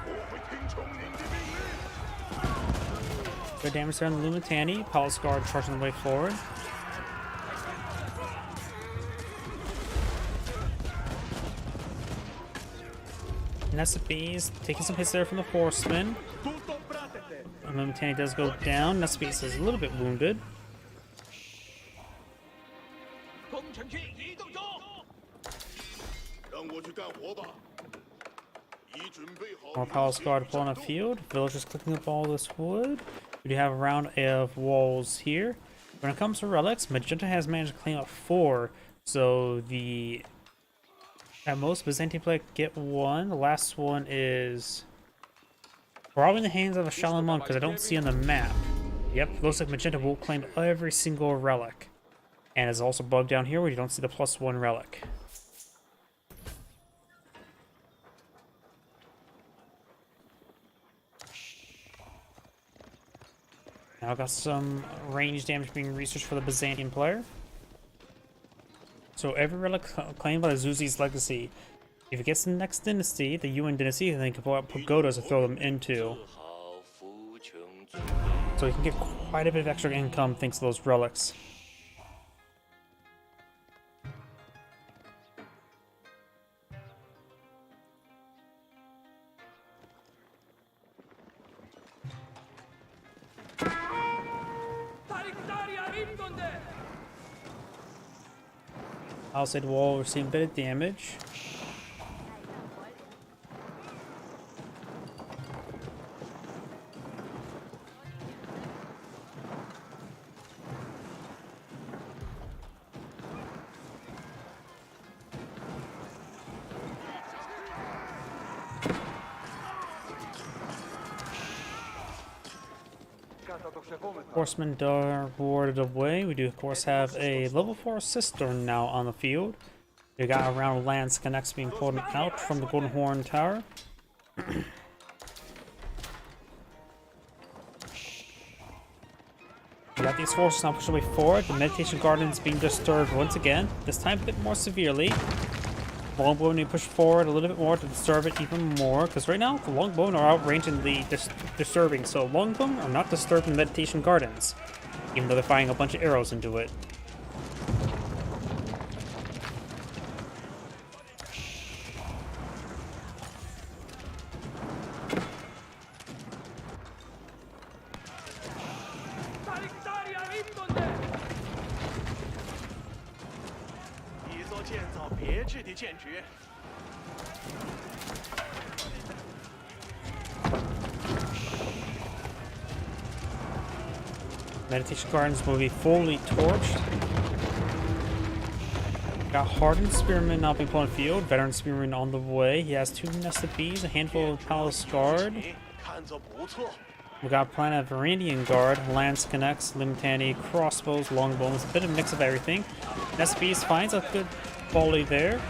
我会听从您的命令。 Good damage there on the Limitani. Palace Guard charging the way forward. Nessa Bees taking some hits there from the horsemen. And Limitani does go down. Nessa Bees is a little bit wounded. More Palace Guard pulling a field. Villagers clicking up all this wood. We do have a round of walls here. When it comes to relics, Magenta has managed to claim up 4. So the at most Byzantine player get 1. The last one is probably in the hands of a Shaolin monk because I don't see on the map. Yep, looks like Magenta will claim every single relic. And it's also bugged down here where you don't see the +1 relic. Now I've got some range damage being researched for the Byzantine player. So every relic claimed by the Zuzi's Legacy, if it gets to the next dynasty, the Yuan dynasty, then you can pull out pagodas to throw them into. So you can get quite a bit of extra income thanks to those relics. Palisade wall received a bit of damage. Horsemen are warded away. We do, of course, have a level 4 cistern now on the field. We got a round of lance connects being pulled out from the Golden Horn Tower. We got these forces now pushing away forward. The Meditation Garden is being disturbed once again, this time a bit more severely. Longbowmen need to push forward a little bit more to disturb it even more, because right now the Longbowmen are outranging the disturbing, so Longbowmen are not disturbing Meditation Gardens, even though they're firing a bunch of arrows into it. Meditation Gardens will be fully torched. Got Hardened Spearman now being put on field. Veteran Spearman on the way. He has 2 Nested Bees, a handful of Palace Guard. We got Planet Varandian Guard, Lance Connects, Limitani, Crossbows, Longbows, a bit of a mix of everything. Nested Bees finds a good volley there.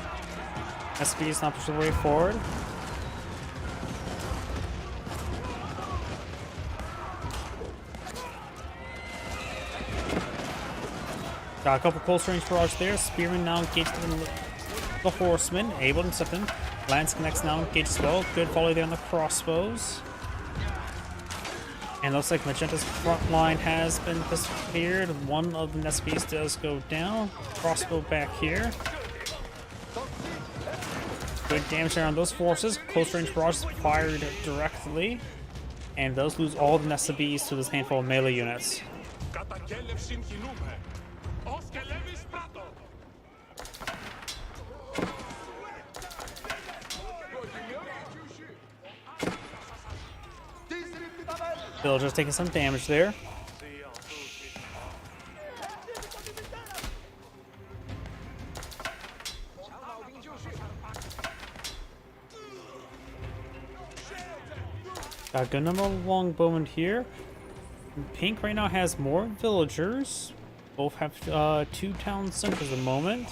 Nested Bees now push the way forward. Got a couple close range barrage there. Spearman now engaged the Horseman, able to intercept him. Lance Connects now engaged as well. Good volley there on the crossbows. And looks like Magenta's front line has been disappeared. One of the Nesbees does go down. Crossbow back here. Good damage there on those forces. Close range barrage fired directly. And those lose all the Nesbees to this handful of melee units. Villagers taking some damage there. Got a good number of longbowmen here. Pink right now has more villagers. Both have 2 town centers at the moment.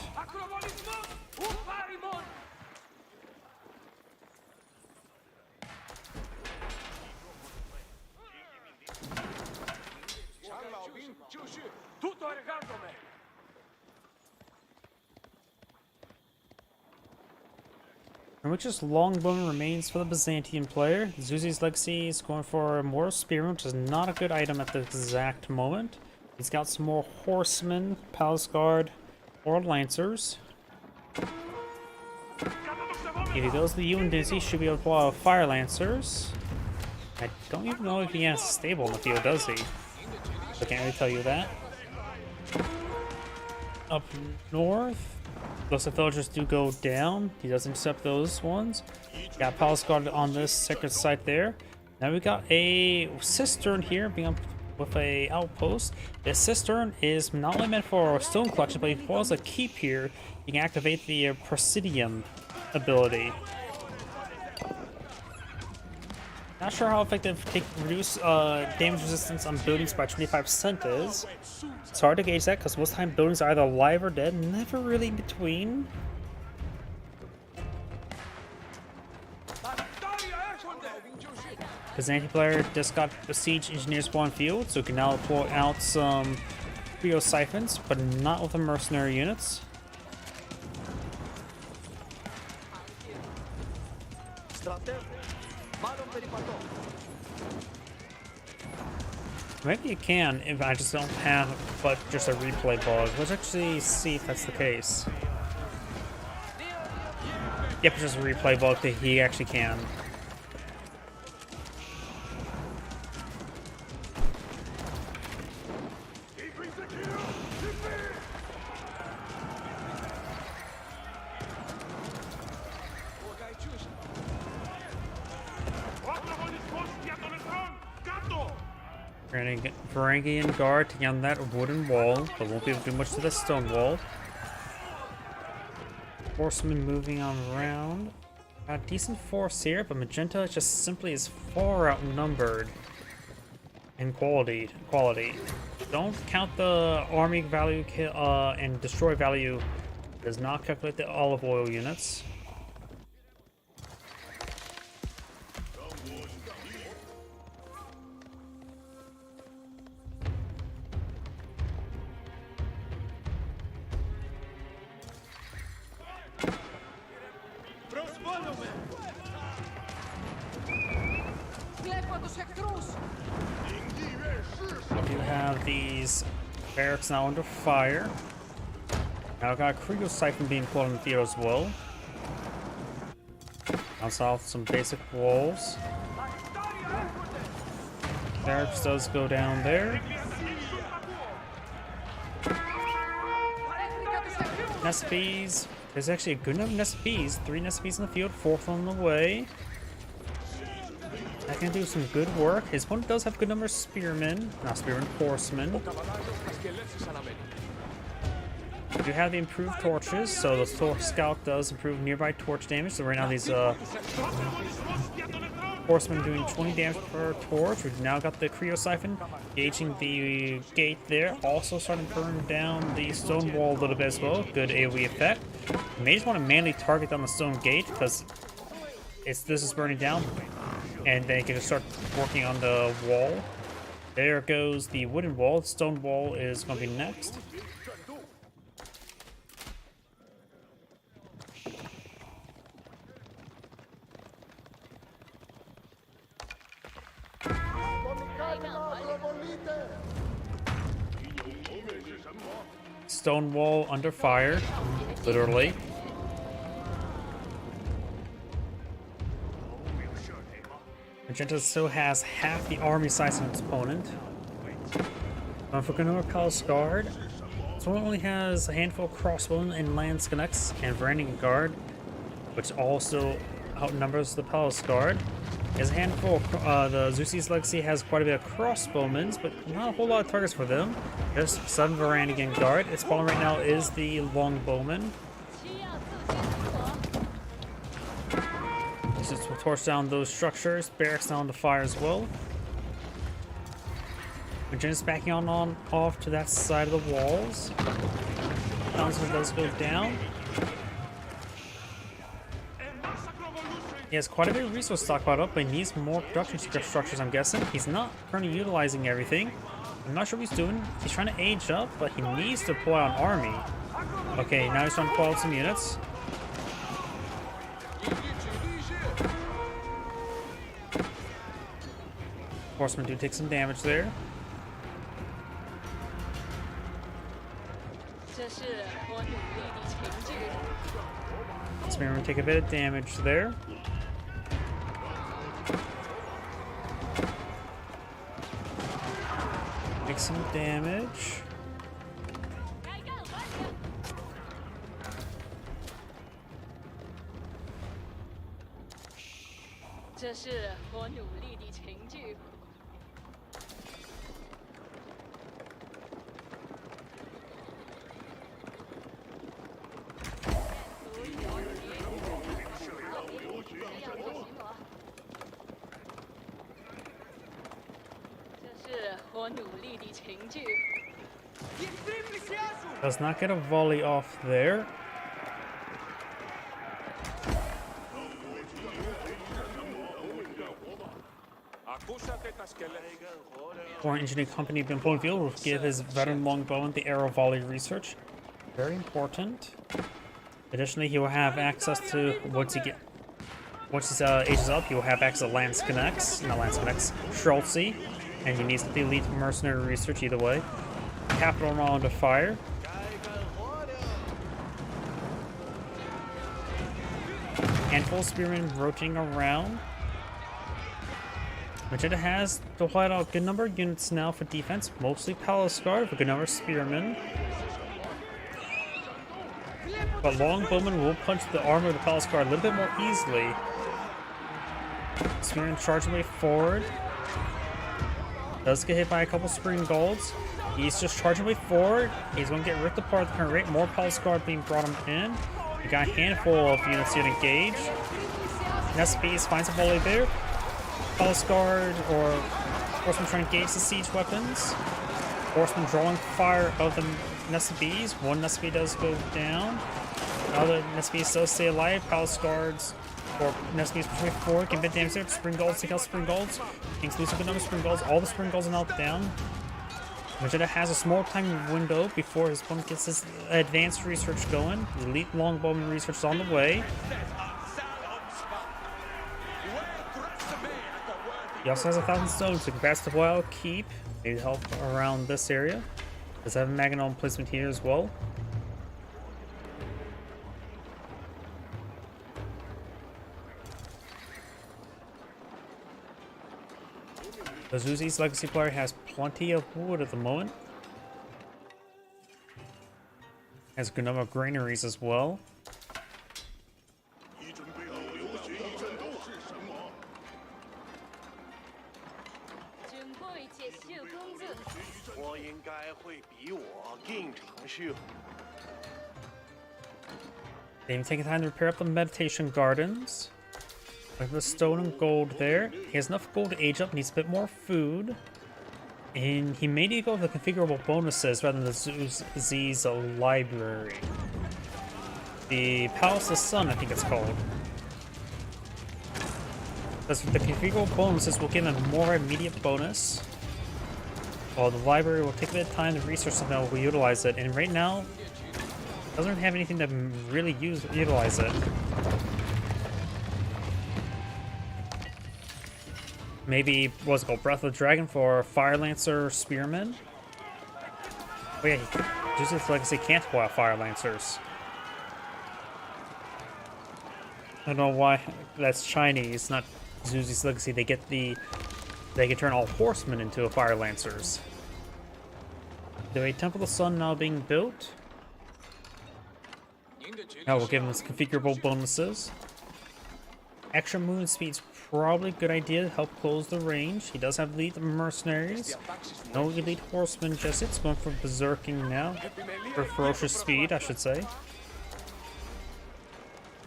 And which just longbowman remains for the Byzantine player. Zuzi's Legacy is going for more Spearman, which is not a good item at the exact moment. He's got some more Horsemen, Palace Guard, or Lancers. If he goes to the Yuan Dynasty, he should be able to pull out Fire Lancers. I don't even know if he has a stable in the field, does he? I can't really tell you that. Up north, Those villagers do go down. He does intercept those ones. Got Palace Guard on this sacred site there. Now we got a cistern here being up with a outpost. This cistern is not only meant for stone collection, but if was a keep here, you can activate the Presidium ability. Not sure how effective reduce damage resistance on buildings by 25% is. It's hard to gauge that because most time buildings are either alive or dead, never really in between. Because anti-player just got the siege engineer spawn field, so we can now pull out some Cryo siphons, but not with the mercenary units. Maybe you can, if I just don't have but just a replay bug. Let's actually see if that's the case. Yep, just a replay bug that he actually can. Varangian guard taking on that wooden wall, but won't be able to do much to the stone wall. Horsemen moving on around. Got a decent force here, but Magenta just simply is far outnumbered in quality. Don't count the army value and destroy value. Does not calculate the olive oil units. We do have these barracks now under fire. Now I've got a Cryo siphon being pulled in the field as well. Bounce off some basic walls. Barracks does go down there. Nest bees. There's actually a good number of nest bees. 3 nest bees in the field, 4th on the way. That can do some good work. His opponent does have a good number of spearmen. Not spearmen, horsemen. We do have the improved torches, so the torch scout does improve nearby torch damage. So right now these horsemen doing 20 damage per torch. We've now got the Cryo siphon gauging the gate there. Also starting to burn down the stone wall a little bit as well. Good AoE effect. You may just want to manually target down the stone gate because this is burning down. And then you can just start working on the wall. There goes the wooden wall. The stone wall is going to be next. Stone wall under fire, literally. Magenta still has half the army size of its opponent. For Gnomer Palace Guard, this one only has a handful of crossbowmen and lance connects, and Varangian Guard, which also outnumbers the Palace Guard. There's a handful of, the Zeus's Legacy has quite a bit of crossbowmen, but not a whole lot of targets for them. There's 7 Varangian Guard. Its problem right now is the longbowman. Just to torch down those structures. Barracks now on the fire as well. Magenta's backing on off to that side of the walls. Townsman does go down. He has quite a bit of resource stockpiled up, but he needs more production structures, I'm guessing. He's not currently utilizing everything. I'm not sure what he's doing. He's trying to age up, but he needs to pull out an army. Okay, now he's trying to pull out some units. Horsemen do take some damage there. Spearmen take a bit of damage there. Make some damage. 这是我努力的成就。这是我努力的成就。 Does not get a volley off there. Foreign engineering company Ben Bloomfield will give his veteran longbowman the arrow volley research. Very important. Additionally, he will have access to once he ages up, he will have access to Lance Connects, not Lance Connects, Schultze, and he needs the elite mercenary research either way. Capital round of fire. Handful of spearmen rotating around. Magenta has deployed a good number of units now for defense, mostly Palace Guard with a good number of spearmen. But Longbowmen will punch the armor of the Palace Guard a little bit more easily. Spearman charging way forward. Does get hit by a couple Spring Golds. He's just charging way forward. He's going to get ripped apart at the current rate. More Palace Guard being brought him in. We got a handful of units here to engage. Nespes finds a volley there. Palace Guard or Horsemen trying to engage the siege weapons. Horsemen drawing fire of the Nespes. One Nespes does go down. Other Nespes does stay alive. Palace Guards or Nespes pushing forward can bit damage there. Spring Golds take out Spring Golds. Kings lose a good number of Spring Golds. All the Spring Golds are now down. Magenta has a small time window before his opponent gets his advanced research going. The elite longbowman research is on the way. He also has 1,000 stones to congrats to Wild Keep. Need help around this area. Does have a Magnon placement here as well. The Zuzi's Legacy player has plenty of wood at the moment. Has a good number of granaries as well. They even taking time to repair up the meditation gardens. Look at the stone and gold there. He has enough gold to age up, needs a bit more food. And he may need to go with the configurable bonuses rather than the Z's library. The Palace of the Sun, I think it's called. Because the configurable bonuses will give him a more immediate bonus. While the library will take a bit of time to research something that will utilize it. And right now, doesn't have anything to really utilize it. Maybe, what's it called, Breath of the Dragon for Fire Lancer Spearmen? Oh yeah, Zuzi's Legacy can't pull out Fire Lancers. I don't know why that's Chinese, not Zuzi's Legacy. They can turn all horsemen into Fire Lancers. There a Temple of the Sun now being built. Now we'll give him his configurable bonuses. Extra moon speed's probably a good idea to help close the range. He does have elite mercenaries. No elite horsemen just yet. It's going for berserking now. For ferocious speed, I should say.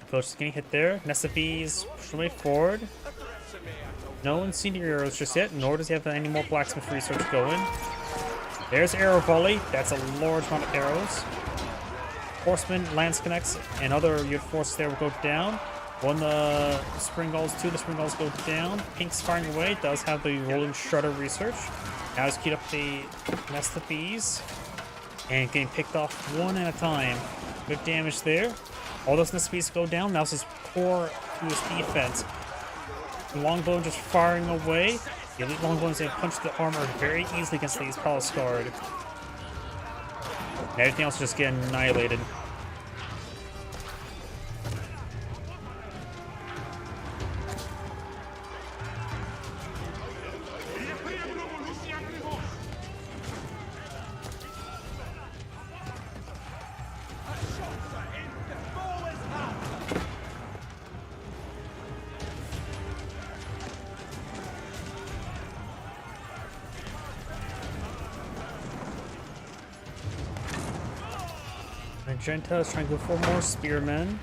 Ferocious getting hit there. Nespes pushing way forward. No incendiary arrows just yet, nor does he have any more blacksmith research going. There's arrow volley. That's a large amount of arrows. Horsemen, lance connects, and other unit forces there will go down. One the Spring Golds, two the Spring Golds go down. Pink's firing away, does have the rolling shredder research. Now he's queued up the nest of bees. And getting picked off one at a time. Good damage there. All those nest of bees go down. Now this is core to his defense. Longbowman just firing away. The elite longbowman's able to punch the armor very easily against these Palace Guard. And everything else just get annihilated. Magenta is trying to go for more spearmen.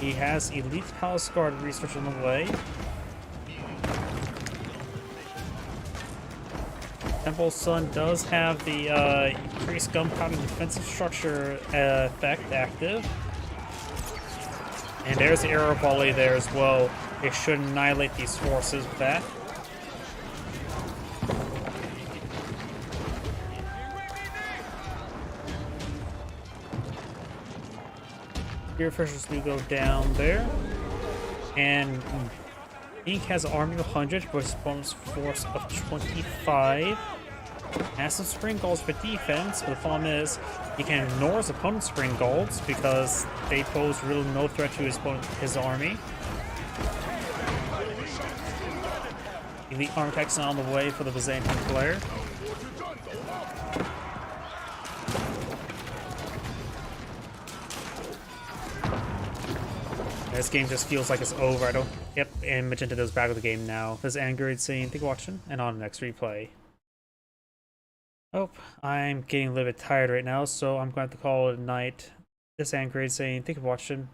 He has Elite Palace Guard research on the way. Temple Sun does have the increased gunpowder defensive structure effect active. And there's the arrow volley there as well. It should annihilate these forces with that. Spearfishers do go down there. And Ink has an army of 100 versus opponent's force of 25. Has some spring golds for defense, but the problem is he can ignore his opponent's spring golds because they pose really no threat to his army. Elite armor techs on the way for the Byzantine player. This game just feels like it's over. I don't. Yep, and Magenta does back with the game now. This is Angry saying, thank you for watching, and on the next replay. Oh, I'm getting a little bit tired right now, so I'm going to have to call it a night. This is Angry saying, thank you for watching.